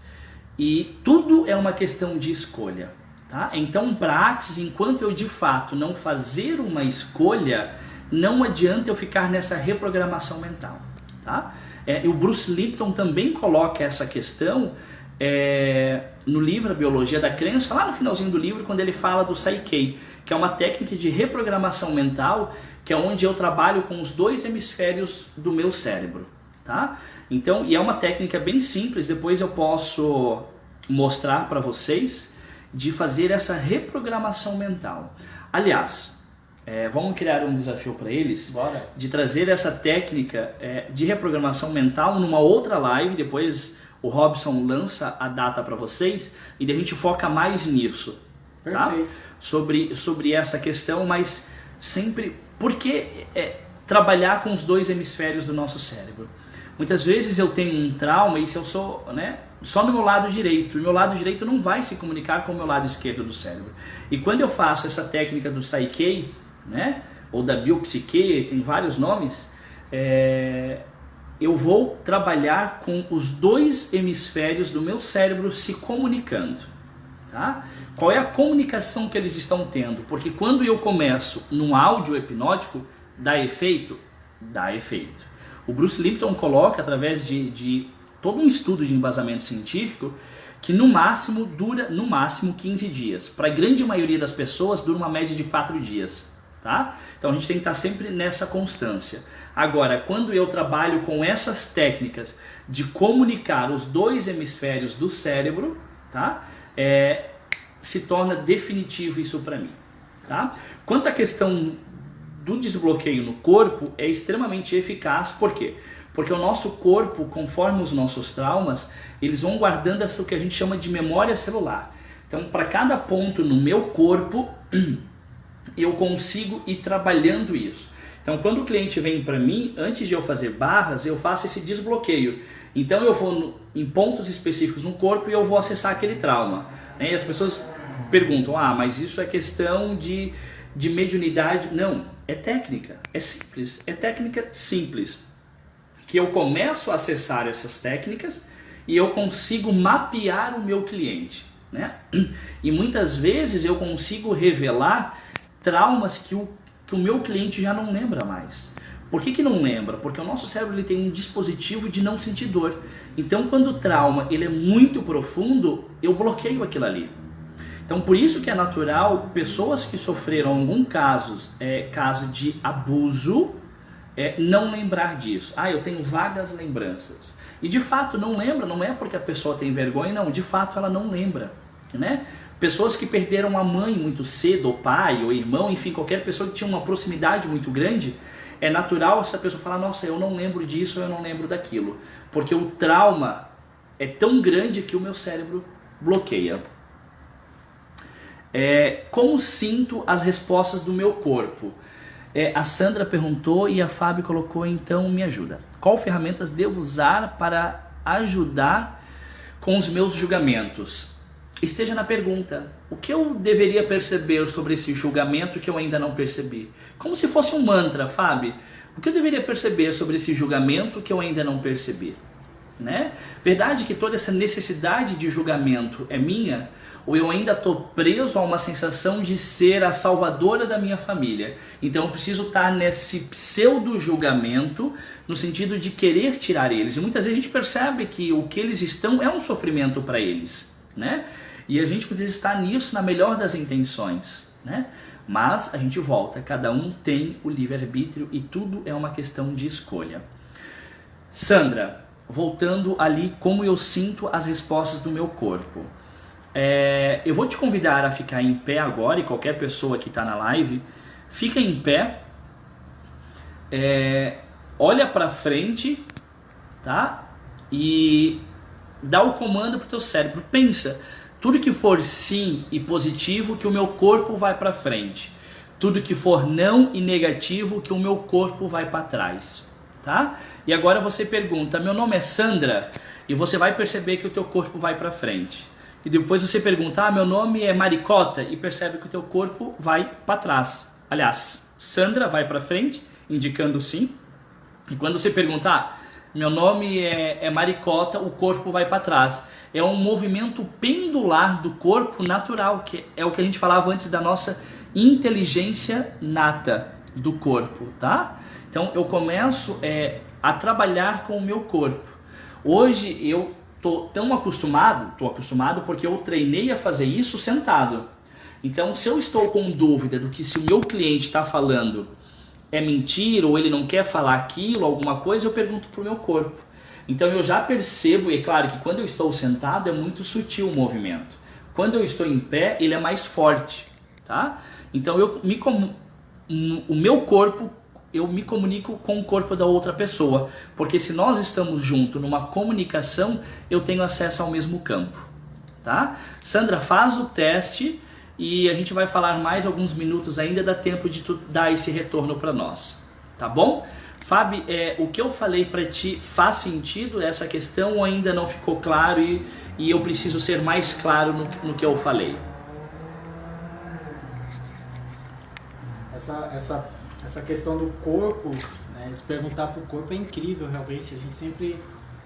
E tudo é uma questão de escolha. Tá? Então, para Axis, enquanto eu de fato não fazer uma escolha, não adianta eu ficar nessa reprogramação mental. Tá? E o Bruce Lipton também coloca essa questão no livro A Biologia da Crença, lá no finalzinho do livro, quando ele fala do Psyche, que é uma técnica de reprogramação mental, que é onde eu trabalho com os dois hemisférios do meu cérebro, tá? Então, e é uma técnica bem simples, depois eu posso mostrar para vocês, de fazer essa reprogramação mental. Aliás, vamos criar um desafio para eles. Bora. De trazer essa técnica de reprogramação mental numa outra live, depois o Robson lança a data para vocês e a gente foca mais nisso, tá? Sobre essa questão, mas sempre, por que trabalhar com os dois hemisférios do nosso cérebro? Muitas vezes eu tenho um trauma e se eu sou, só no meu lado direito, e meu lado direito não vai se comunicar com o meu lado esquerdo do cérebro. E quando eu faço essa técnica do Psyche, ou da Biopsique, tem vários nomes, eu vou trabalhar com os dois hemisférios do meu cérebro se comunicando. Tá? Qual é a comunicação que eles estão tendo? Porque quando eu começo num áudio hipnótico, dá efeito? Dá efeito. O Bruce Lipton coloca, através de todo um estudo de embasamento científico, que no máximo dura 15 dias. Para a grande maioria das pessoas, dura uma média de 4 dias. Tá? Então a gente tem que estar sempre nessa constância. Agora, quando eu trabalho com essas técnicas de comunicar os dois hemisférios do cérebro, tá? Se torna definitivo isso para mim. Tá? Quanto à questão do desbloqueio no corpo, é extremamente eficaz. Por quê? Porque o nosso corpo, conforme os nossos traumas, eles vão guardando essa que a gente chama de memória celular. Então, para cada ponto no meu corpo, eu consigo ir trabalhando isso. Então, quando o cliente vem para mim, antes de eu fazer barras, eu faço esse desbloqueio. Então, eu vou em pontos específicos no corpo e eu vou acessar aquele trauma. E as pessoas perguntam, mas isso é questão de de mediunidade. Não, é técnica, é simples, é técnica simples. Que eu começo a acessar essas técnicas e eu consigo mapear o meu cliente, né? E muitas vezes eu consigo revelar traumas que o meu cliente já não lembra mais. Por que não lembra? Porque o nosso cérebro ele tem um dispositivo de não sentir dor. Então quando o trauma ele é muito profundo, eu bloqueio aquilo ali. Então por isso que é natural pessoas que sofreram algum caso de abuso não lembrar disso. Eu tenho vagas lembranças. E de fato não lembra, não é porque a pessoa tem vergonha, não, de fato ela não lembra, né? Pessoas que perderam a mãe muito cedo, ou pai, ou irmão, enfim, qualquer pessoa que tinha uma proximidade muito grande, é natural essa pessoa falar, nossa, eu não lembro disso, eu não lembro daquilo. Porque o trauma é tão grande que o meu cérebro bloqueia. Como sinto as respostas do meu corpo? A Sandra perguntou e a Fábio colocou, então me ajuda. Qual ferramentas devo usar para ajudar com os meus julgamentos? Esteja na pergunta. O que eu deveria perceber sobre esse julgamento que eu ainda não percebi? Como se fosse um mantra, Fábio. O que eu deveria perceber sobre esse julgamento que eu ainda não percebi? Né? Verdade que toda essa necessidade de julgamento é minha? Ou eu ainda estou preso a uma sensação de ser a salvadora da minha família? Então eu preciso estar nesse pseudo-julgamento no sentido de querer tirar eles. E muitas vezes a gente percebe que o que eles estão é um sofrimento para eles, né? E a gente precisa estar nisso na melhor das intenções, né? Mas a gente volta, cada um tem o livre-arbítrio e tudo é uma questão de escolha. Sandra, voltando ali, como eu sinto as respostas do meu corpo. Eu vou te convidar a ficar em pé agora, e qualquer pessoa que está na live, fica em pé, olha para frente, tá? E dá o comando para o teu cérebro, pensa, tudo que for sim e positivo, que o meu corpo vai para frente. Tudo que for não e negativo, que o meu corpo vai para trás. Tá? E agora você pergunta, meu nome é Sandra? E você vai perceber que o teu corpo vai para frente. E depois você pergunta, meu nome é Maricota? E percebe que o teu corpo vai para trás. Aliás, Sandra vai para frente, indicando sim. E quando você perguntar, meu nome é Maricota, o corpo vai para trás. É um movimento pendular do corpo natural, que é o que a gente falava antes da nossa inteligência nata do corpo, tá? Então eu começo a trabalhar com o meu corpo. Hoje eu tô acostumado porque eu treinei a fazer isso sentado. Então se eu estou com dúvida do que se o meu cliente está falando é mentira ou ele não quer falar aquilo, alguma coisa, eu pergunto pro meu corpo. Então eu já percebo, e é claro que quando eu estou sentado é muito sutil o movimento. Quando eu estou em pé, ele é mais forte, tá? Então o meu corpo, eu me comunico com o corpo da outra pessoa, porque se nós estamos juntos numa comunicação, eu tenho acesso ao mesmo campo, tá? Sandra, faz o teste e a gente vai falar mais alguns minutos ainda, dá tempo de tu dar esse retorno para nós, tá bom? Fábio, o que eu falei para ti faz sentido essa questão ou ainda não ficou claro e eu preciso ser mais claro no que eu falei? Essa questão do corpo, né, de perguntar para o corpo é incrível realmente. A gente sempre...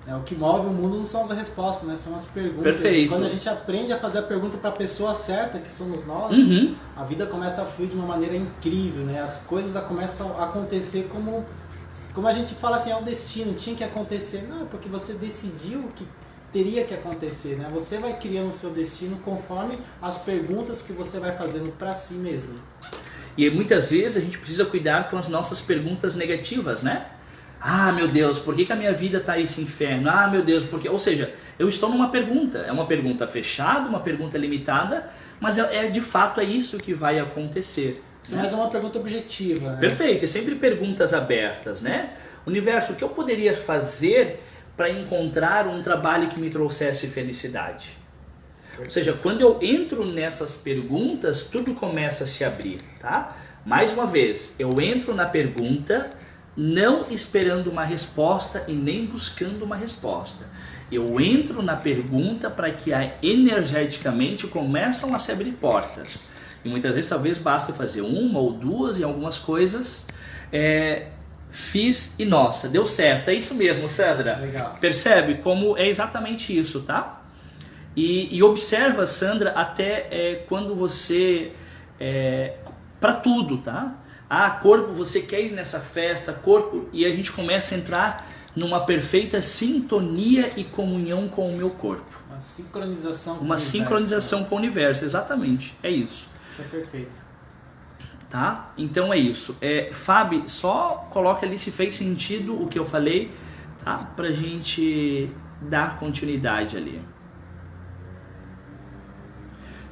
o que move o mundo não são as respostas, né, são as perguntas. Perfeito. E quando a gente aprende a fazer a pergunta para a pessoa certa, que somos nós, a vida começa a fluir de uma maneira incrível, né? As coisas começam a acontecer como a gente fala assim, é o destino, tinha que acontecer. Não, é porque você decidiu que teria que acontecer, né? Você vai criando o seu destino conforme as perguntas que você vai fazendo para si mesmo. E muitas vezes a gente precisa cuidar com as nossas perguntas negativas, né? Meu Deus, por que a minha vida tá esse inferno? Meu Deus, por quê? Ou seja, eu estou numa pergunta, é uma pergunta fechada, uma pergunta limitada, mas de fato é isso que vai acontecer. Mas é uma pergunta objetiva, né? Perfeito, é sempre perguntas abertas, né? Universo, o que eu poderia fazer para encontrar um trabalho que me trouxesse felicidade? Ou seja, quando eu entro nessas perguntas, tudo começa a se abrir, tá? Mais uma vez, eu entro na pergunta não esperando uma resposta e nem buscando uma resposta. Eu entro na pergunta para que energeticamente começam a se abrir portas. E muitas vezes talvez basta fazer uma ou duas, e algumas coisas fiz e nossa, deu certo. É isso mesmo, Sandra. Legal. Percebe como é exatamente isso, tá? E observa, Sandra, até quando você... para tudo, tá? Corpo, você quer ir nessa festa, corpo, e a gente começa a entrar numa perfeita sintonia e comunhão com o meu corpo. Uma sincronização com o Uma universo. sincronização com o universo, exatamente, é isso. Isso é perfeito. Tá? Então é isso. Fábio, só coloca ali se fez sentido o que eu falei, tá? Pra gente dar continuidade ali.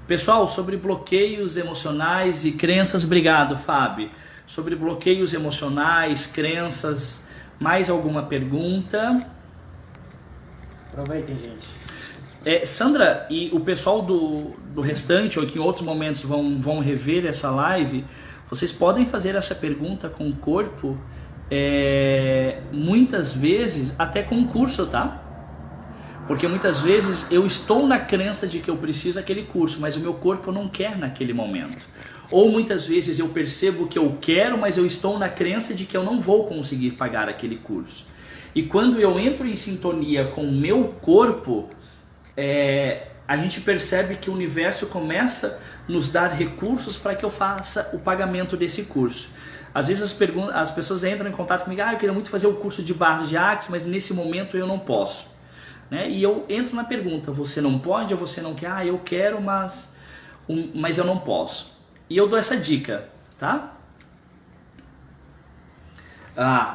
Pessoal, sobre bloqueios emocionais e crenças, obrigado, Fábio. Sobre bloqueios emocionais, crenças, mais alguma pergunta? Aproveitem, gente. Sandra e o pessoal do restante, ou que em outros momentos vão rever essa live, vocês podem fazer essa pergunta com o corpo, muitas vezes até com o curso, tá? Porque muitas vezes eu estou na crença de que eu preciso daquele curso, mas o meu corpo não quer naquele momento. Ou muitas vezes eu percebo que eu quero, mas eu estou na crença de que eu não vou conseguir pagar aquele curso. E quando eu entro em sintonia com o meu corpo, a gente percebe que o universo começa a nos dar recursos para que eu faça o pagamento desse curso. Às vezes as pessoas entram em contato comigo, eu queria muito fazer o curso de barras de Axis, mas nesse momento eu não posso. Né? E eu entro na pergunta, você não pode ou você não quer? Eu quero, mas eu não posso. E eu dou essa dica, tá?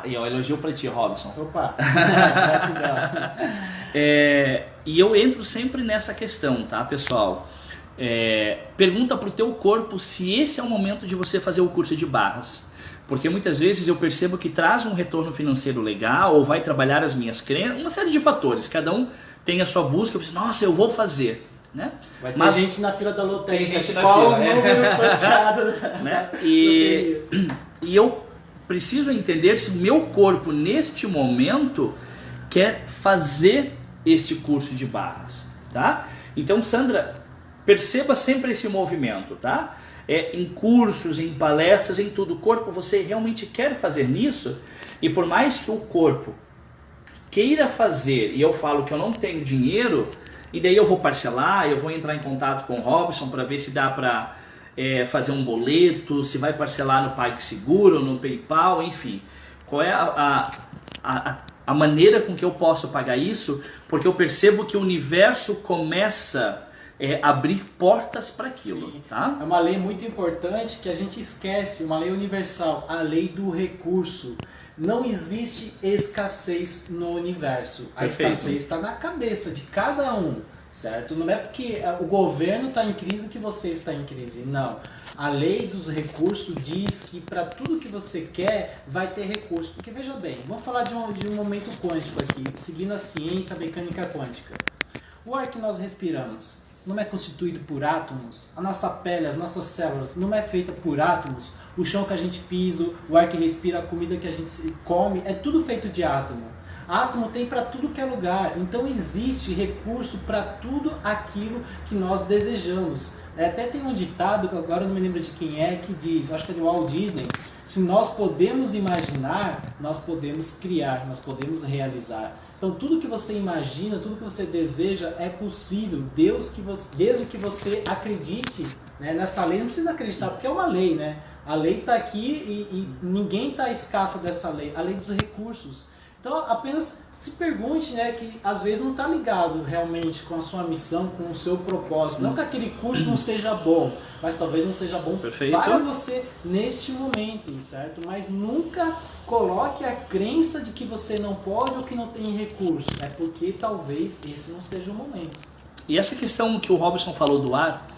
E eu elogio para ti, Robson. Opa, gratidão. E eu entro sempre nessa questão, tá, pessoal? Pergunta pro teu corpo se esse é o momento de você fazer o curso de barras. Porque muitas vezes eu percebo que traz um retorno financeiro legal, ou vai trabalhar as minhas crenças, uma série de fatores. Cada um tem a sua busca, eu penso, nossa, eu vou fazer. Né? Vai ter gente na fila da loteria. Tem gente na qual fila, o número sorteado né? E eu preciso entender se o meu corpo, neste momento, quer fazer este curso de barras. Tá? Então, Sandra, perceba sempre esse movimento, tá? Em cursos, em palestras, em tudo. O corpo, você realmente quer fazer nisso? E por mais que o corpo queira fazer, e eu falo que eu não tenho dinheiro, e daí eu vou parcelar, eu vou entrar em contato com o Robson para ver se dá para fazer um boleto, se vai parcelar no PagSeguro, no PayPal, enfim. Qual é a maneira com que eu posso pagar isso? Porque eu percebo que o universo começa abrir portas para aquilo. Sim. Tá? É uma lei muito importante que a gente esquece, uma lei universal, a lei do recurso. Não existe escassez no universo. A Perfeito. escassez está na cabeça de cada um, certo? Não é porque o governo está em crise que você está em crise, não. A lei dos recursos diz que para tudo que você quer vai ter recurso. Porque veja bem, vamos falar de um momento quântico aqui, seguindo a ciência, a mecânica quântica. O ar que nós respiramos não é constituído por átomos? A nossa pele, as nossas células não é feita por átomos? O chão que a gente pisa, o ar que respira, a comida que a gente come, é tudo feito de átomo. Átomo tem para tudo que é lugar, então existe recurso para tudo aquilo que nós desejamos. Até tem um ditado, que agora eu não me lembro de quem é, que diz, acho que é do Walt Disney, se nós podemos imaginar, nós podemos criar, nós podemos realizar. Então tudo que você imagina, tudo que você deseja é possível, desde que você acredite, né, nessa lei. Não precisa acreditar, porque é uma lei, né? A lei está aqui e ninguém está escassa dessa lei, a lei dos recursos. Então apenas se pergunte, né, que às vezes não está ligado realmente com a sua missão, com o seu propósito. Não que aquele curso não seja bom, mas talvez não seja bom Perfeito. para você neste momento, certo? Mas nunca coloque a crença de que você não pode ou que não tem recurso. É porque talvez esse não seja o momento. E essa questão que o Robson falou do ar,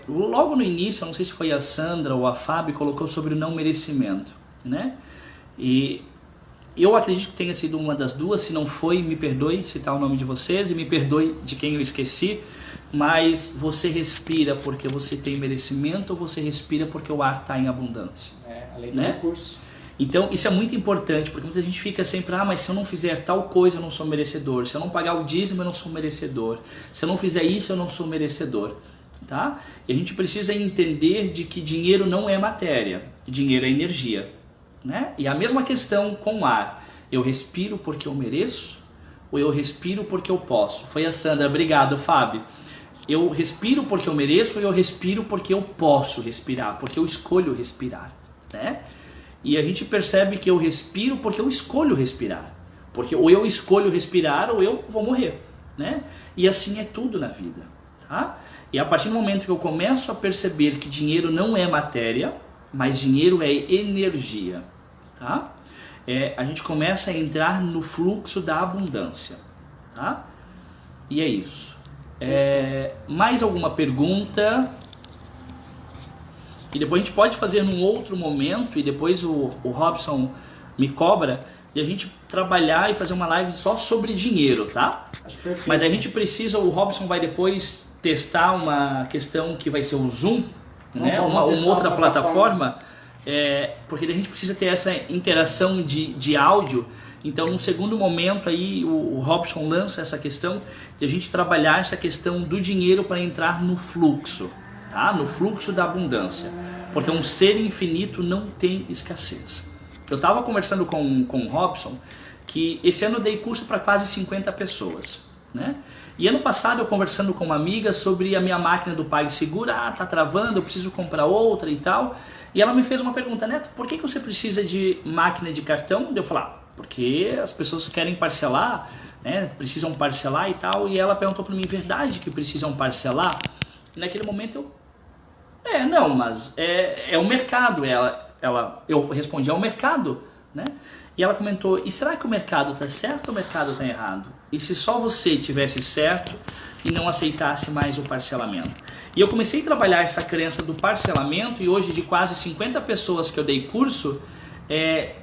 logo no início, eu não sei se foi a Sandra ou a Fábio, colocou sobre o não merecimento, né? E eu acredito que tenha sido uma das duas, se não foi, me perdoe citar o nome de vocês e me perdoe de quem eu esqueci, mas você respira porque você tem merecimento ou você respira porque o ar está em abundância? A lei do né? recurso. Então isso é muito importante, porque muita gente fica sempre, mas se eu não fizer tal coisa eu não sou merecedor, se eu não pagar o dízimo eu não sou merecedor, se eu não fizer isso eu não sou merecedor. tá? E a gente precisa entender de que dinheiro não é matéria, dinheiro é energia, né? E a mesma questão com o ar. Eu respiro porque eu mereço ou eu respiro porque eu posso? Foi a Sandra, obrigado, Fábio. Eu respiro porque eu mereço ou eu respiro porque eu posso respirar, porque eu escolho respirar, né? E a gente percebe que eu respiro porque eu escolho respirar, porque ou eu escolho respirar ou eu vou morrer, né? E assim é tudo na vida, tá? E a partir do momento que eu começo a perceber que dinheiro não é matéria, mas dinheiro é energia, tá? A gente começa a entrar no fluxo da abundância, tá? E é isso. Mais alguma pergunta? E depois a gente pode fazer num outro momento, e depois o Robson me cobra, de a gente trabalhar e fazer uma live só sobre dinheiro, tá? Acho perfeito. Mas a gente precisa, o Robson vai depois testar uma questão que vai ser o Zoom, né? Uma outra plataforma, porque a gente precisa ter essa interação de áudio. Então, num segundo momento aí, o Robson lança essa questão de a gente trabalhar essa questão do dinheiro para entrar no fluxo, tá? No fluxo da abundância, porque um ser infinito não tem escassez. Eu estava conversando com o Robson que esse ano eu dei curso para quase 50 pessoas, né? E ano passado eu conversando com uma amiga sobre a minha máquina do PagSeguro, tá travando, eu preciso comprar outra e tal. E ela me fez uma pergunta: Neto, por que você precisa de máquina de cartão? Eu falei: porque as pessoas querem parcelar, né? Precisam parcelar e tal. E ela perguntou para mim: verdade que precisam parcelar? E naquele momento não, mas é o mercado. Eu respondi: é o mercado, né? E ela comentou: e será que o mercado está certo ou o mercado está errado? E se só você tivesse certo e não aceitasse mais o parcelamento? E eu comecei a trabalhar essa crença do parcelamento, e hoje de quase 50 pessoas que eu dei curso,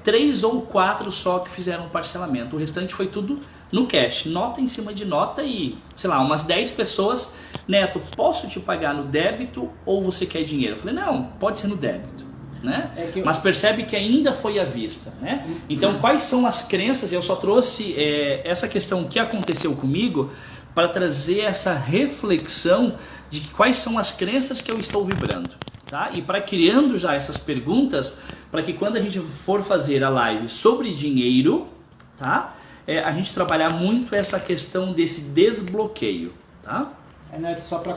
3 ou 4 só que fizeram parcelamento. O restante foi tudo no cash, nota em cima de nota, e sei lá, umas 10 pessoas: Neto, posso te pagar no débito ou você quer dinheiro? Eu falei: não, pode ser no débito, né? Mas percebe que ainda foi à vista, né? Então, quais são as crenças? Eu só trouxe essa questão que aconteceu comigo para trazer essa reflexão de que quais são as crenças que eu estou vibrando, tá? E para criando já essas perguntas, para que quando a gente for fazer a live sobre dinheiro, tá? A gente trabalhar muito essa questão desse desbloqueio, tá? Neto, só para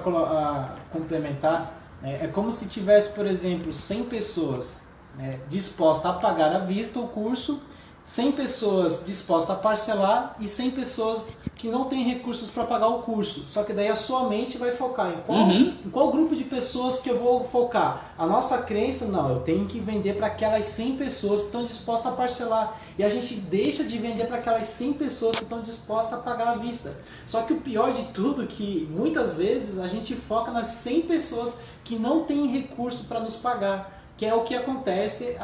complementar, é como se tivesse, por exemplo, 100 pessoas dispostas a pagar à vista o curso, 100 pessoas dispostas a parcelar e 100 pessoas que não têm recursos para pagar o curso. Só que daí a sua mente vai focar em qual grupo de pessoas que eu vou focar. A nossa crença: não, eu tenho que vender para aquelas 100 pessoas que estão dispostas a parcelar. E a gente deixa de vender para aquelas 100 pessoas que estão dispostas a pagar à vista. Só que o pior de tudo é que muitas vezes a gente foca nas 100 pessoas que não têm recurso para nos pagar, que é o que acontece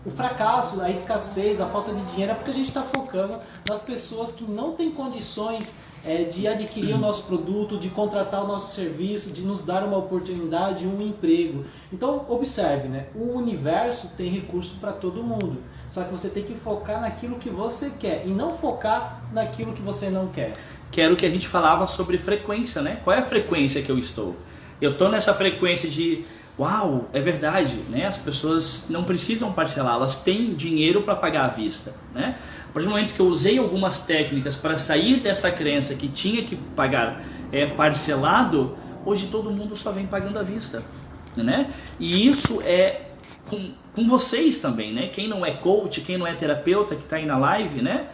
o fracasso, a escassez, a falta de dinheiro, é porque a gente está focando nas pessoas que não têm condições de adquirir o nosso produto, de contratar o nosso serviço, de nos dar uma oportunidade, um emprego. Então, observe, né? O universo tem recurso para todo mundo, só que você tem que focar naquilo que você quer e não focar naquilo que você não quer. Que era o que a gente falava sobre frequência, né? Qual é a frequência que eu estou? Eu estou nessa frequência de: uau, é verdade, né? As pessoas não precisam parcelar, elas têm dinheiro para pagar à vista, né? A partir do momento que eu usei algumas técnicas para sair dessa crença que tinha que pagar parcelado, hoje todo mundo só vem pagando à vista, né? E isso é com vocês também, né? Quem não é coach, quem não é terapeuta, que está aí na live, né?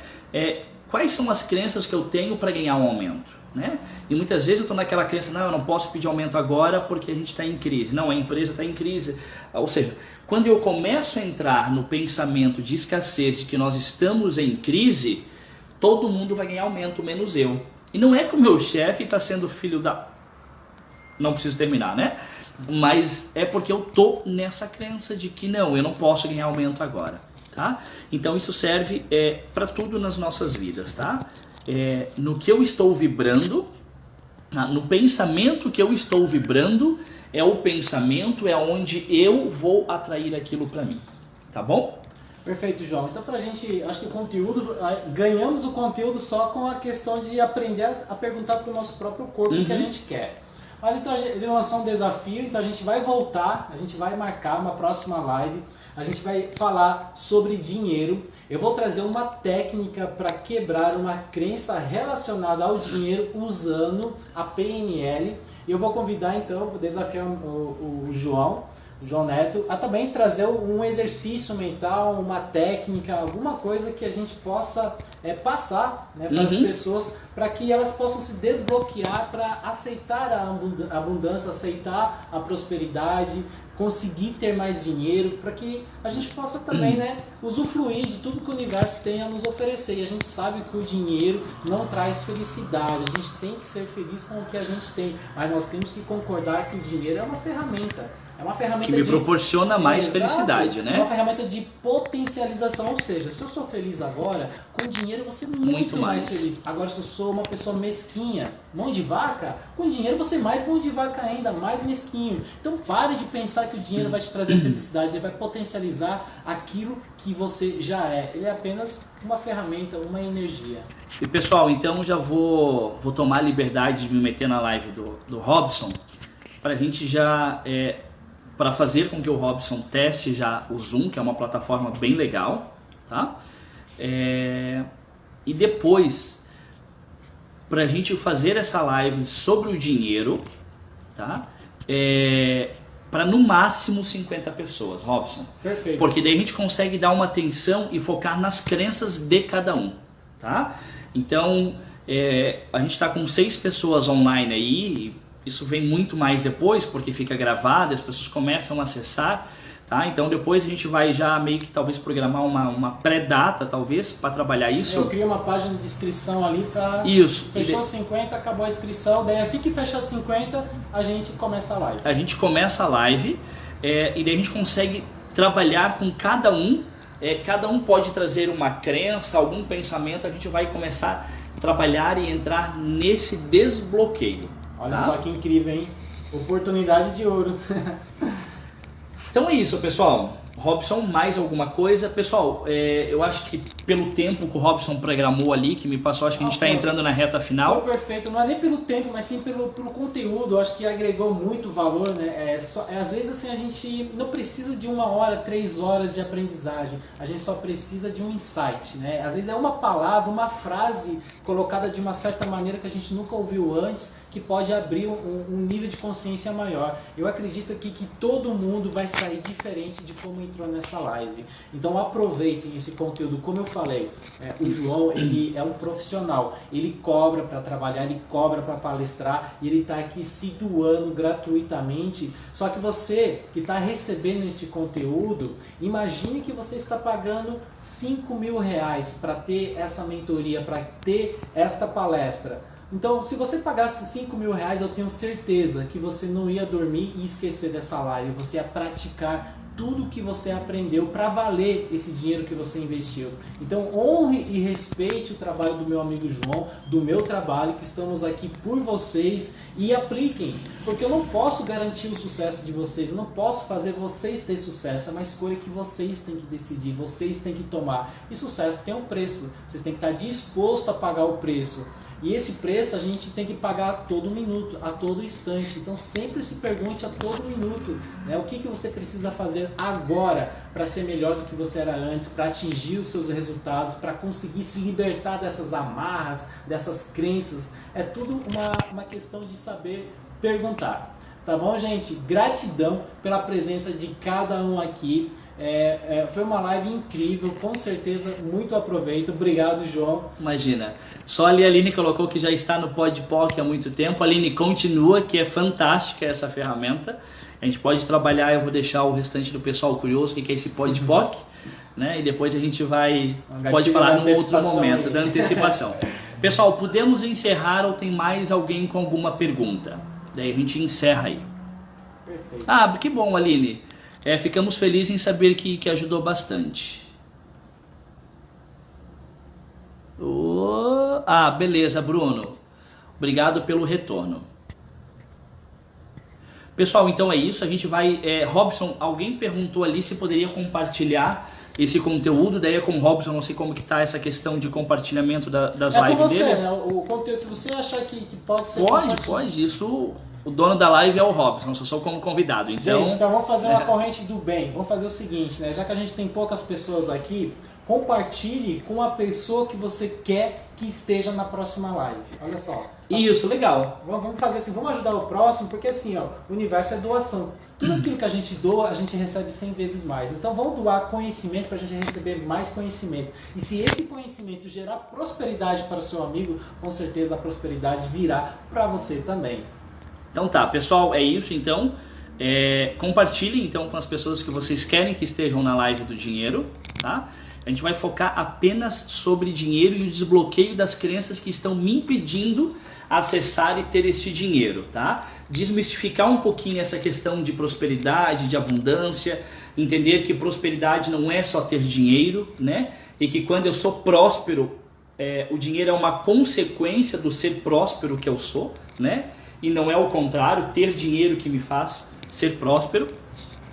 Quais são as crenças que eu tenho para ganhar um aumento? Né? E muitas vezes eu estou naquela crença: não, eu não posso pedir aumento agora porque a gente está em crise. Não, a empresa está em crise. Ou seja, quando eu começo a entrar no pensamento de escassez, de que nós estamos em crise, todo mundo vai ganhar aumento, menos eu. E não é que o meu chefe está sendo filho da... Não preciso terminar, né? Mas é porque eu estou nessa crença de que não, eu não posso ganhar aumento agora, tá? Então isso serve para tudo nas nossas vidas, tá? No que eu estou vibrando, no pensamento que eu estou vibrando, o pensamento onde eu vou atrair aquilo para mim, tá bom? Perfeito, João. Então, pra gente, acho que o conteúdo, ganhamos o conteúdo só com a questão de aprender a perguntar para o nosso próprio corpo o que a gente quer. Mas então ele lançou um desafio, então a gente vai voltar, a gente vai marcar uma próxima live, a gente vai falar sobre dinheiro. Eu vou trazer uma técnica para quebrar uma crença relacionada ao dinheiro usando a PNL. E eu vou convidar então, vou desafiar o João Neto, a também trazer um exercício mental, uma técnica, alguma coisa que a gente possa passar, né, para as pessoas, para que elas possam se desbloquear para aceitar a abundância, aceitar a prosperidade, conseguir ter mais dinheiro, para que a gente possa também, né, usufruir de tudo que o universo tem a nos oferecer. E a gente sabe que o dinheiro não traz felicidade, a gente tem que ser feliz com o que a gente tem, mas nós temos que concordar que o dinheiro é uma ferramenta. É uma ferramenta que me proporciona mais felicidade, né? É uma ferramenta de potencialização, ou seja, se eu sou feliz agora, com dinheiro eu vou ser muito mais feliz. Agora, se eu sou uma pessoa mesquinha, mão de vaca, com dinheiro você mais mão de vaca ainda, mais mesquinho. Então pare de pensar que o dinheiro vai te trazer felicidade, ele vai potencializar aquilo que você já é. Ele é apenas uma ferramenta, uma energia. E pessoal, então já vou tomar a liberdade de me meter na live do Robson, para a gente já... para fazer com que o Robson teste já o Zoom, que é uma plataforma bem legal, tá? E depois, para a gente fazer essa live sobre o dinheiro, tá? Para no máximo 50 pessoas, Robson. Perfeito. Porque daí a gente consegue dar uma atenção e focar nas crenças de cada um, tá? Então, a gente está com 6 pessoas online aí. Isso vem muito mais depois, porque fica gravado, as pessoas começam a acessar, tá? Então depois a gente vai já meio que talvez programar uma pré-data, talvez, para trabalhar isso. Eu crio uma página de inscrição ali para... Isso. Fechou 50, acabou a inscrição, daí assim que fechar 50, a gente começa a live. A gente começa a live, e daí a gente consegue trabalhar com cada um. Cada um pode trazer uma crença, algum pensamento, a gente vai começar a trabalhar e entrar nesse desbloqueio. Olha só que incrível, hein? Oportunidade de ouro. Então é isso, pessoal. Robson, mais alguma coisa? Pessoal, eu acho que pelo tempo que o Robson programou ali, que me passou, acho que a gente está entrando na reta final. Foi perfeito, não é nem pelo tempo, mas sim pelo conteúdo. Eu acho que agregou muito valor, né? Às vezes assim, a gente não precisa de 1 hora, 3 horas de aprendizagem. A gente só precisa de um insight, né? Às vezes é uma palavra, uma frase colocada de uma certa maneira que a gente nunca ouviu antes, que pode abrir um nível de consciência maior. Eu acredito aqui que todo mundo vai sair diferente de como entrou nessa live. Então aproveitem esse conteúdo. Como eu falei, o João, ele é um profissional. Ele cobra para trabalhar, ele cobra para palestrar e ele está aqui se doando gratuitamente. Só que você que está recebendo este conteúdo, imagine que você está pagando R$5.000 para ter essa mentoria, para ter esta palestra. Então, se você pagasse R$5.000, eu tenho certeza que você não ia dormir e esquecer dessa live. Você ia praticar tudo que você aprendeu para valer esse dinheiro que você investiu. Então, honre e respeite o trabalho do meu amigo João, do meu trabalho, que estamos aqui por vocês, e apliquem. Porque eu não posso garantir o sucesso de vocês, eu não posso fazer vocês ter sucesso. É uma escolha que vocês têm que decidir, vocês têm que tomar. E sucesso tem um preço, vocês têm que estar disposto a pagar o preço. E esse preço a gente tem que pagar a todo minuto, a todo instante. Então sempre se pergunte a todo minuto, né, o que você precisa fazer agora para ser melhor do que você era antes, para atingir os seus resultados, para conseguir se libertar dessas amarras, dessas crenças. É tudo uma questão de saber perguntar. Tá bom, gente? Gratidão pela presença de cada um aqui. Foi uma live incrível, com certeza, muito aproveito. Obrigado, João. Imagina, só ali a Aline colocou que já está no Podpoc há muito tempo. A Aline continua, que é fantástica essa ferramenta. A gente pode trabalhar, eu vou deixar o restante do pessoal curioso, o que é esse Podpoc, né? E depois a gente pode falar num outro momento da antecipação. Pessoal, podemos encerrar ou tem mais alguém com alguma pergunta? Daí a gente encerra aí. Perfeito. Ah, que bom, Aline. Ficamos felizes em saber que ajudou bastante. Beleza, Bruno. Obrigado pelo retorno. Pessoal, então é isso. A gente vai... Robson, alguém perguntou ali se poderia compartilhar esse conteúdo. Daí é com o Robson, não sei como que tá essa questão de compartilhamento das lives dele. Né? O conteúdo, se você achar que pode ser Pode, isso o dono da live é o Robson, só sou como convidado. Então, gente, então vamos fazer uma corrente do bem. Vamos fazer o seguinte, né? Já que a gente tem poucas pessoas aqui, compartilhe com a pessoa que você quer que esteja na próxima live. Olha só. Isso, legal. Vamos fazer assim, vamos ajudar o próximo, porque assim, ó, o universo é doação. Tudo aquilo que a gente doa, a gente recebe 100 vezes mais. Então vamos doar conhecimento para a gente receber mais conhecimento. E se esse conhecimento gerar prosperidade para o seu amigo, com certeza a prosperidade virá para você também. Então tá, pessoal, é isso então. Compartilhem então com as pessoas que vocês querem que estejam na live do dinheiro, tá? A gente vai focar apenas sobre dinheiro e o desbloqueio das crenças que estão me impedindo acessar e ter esse dinheiro, tá? Desmistificar um pouquinho essa questão de prosperidade, de abundância, entender que prosperidade não é só ter dinheiro, né? E que quando eu sou próspero, o dinheiro é uma consequência do ser próspero que eu sou, né? E não é o contrário, ter dinheiro que me faz ser próspero.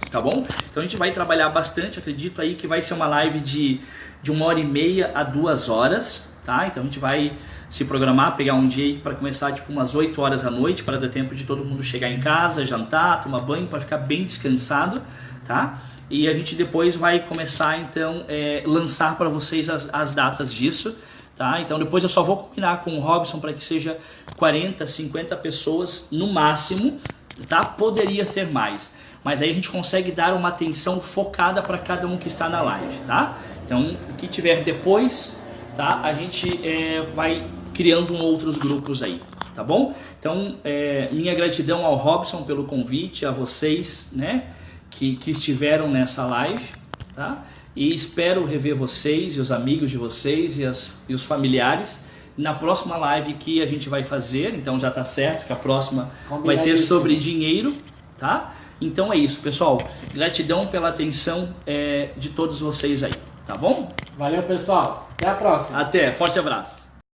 Tá bom? Então a gente vai trabalhar bastante, acredito aí que vai ser uma live de 1h30 a 2 horas, tá? Então a gente vai se programar, pegar um dia aí para começar tipo umas 8 horas da noite, para dar tempo de todo mundo chegar em casa, jantar, tomar banho, para ficar bem descansado, tá? E a gente depois vai começar então lançar para vocês as datas disso, tá? Então depois eu só vou combinar com o Robson para que seja 40, 50 pessoas no máximo, tá? Poderia ter mais. Mas aí a gente consegue dar uma atenção focada para cada um que está na live, tá? Então, o que tiver depois, tá? A gente vai criando outros grupos aí, tá bom? Então, minha gratidão ao Robson pelo convite, a vocês, né? Que estiveram nessa live, tá? E espero rever vocês e os amigos de vocês e os familiares na próxima live que a gente vai fazer. Então, já tá certo que a próxima vai ser sobre dinheiro, tá? Então é isso, pessoal. Gratidão pela atenção de todos vocês aí, tá bom? Valeu, pessoal. Até a próxima. Até, forte abraço.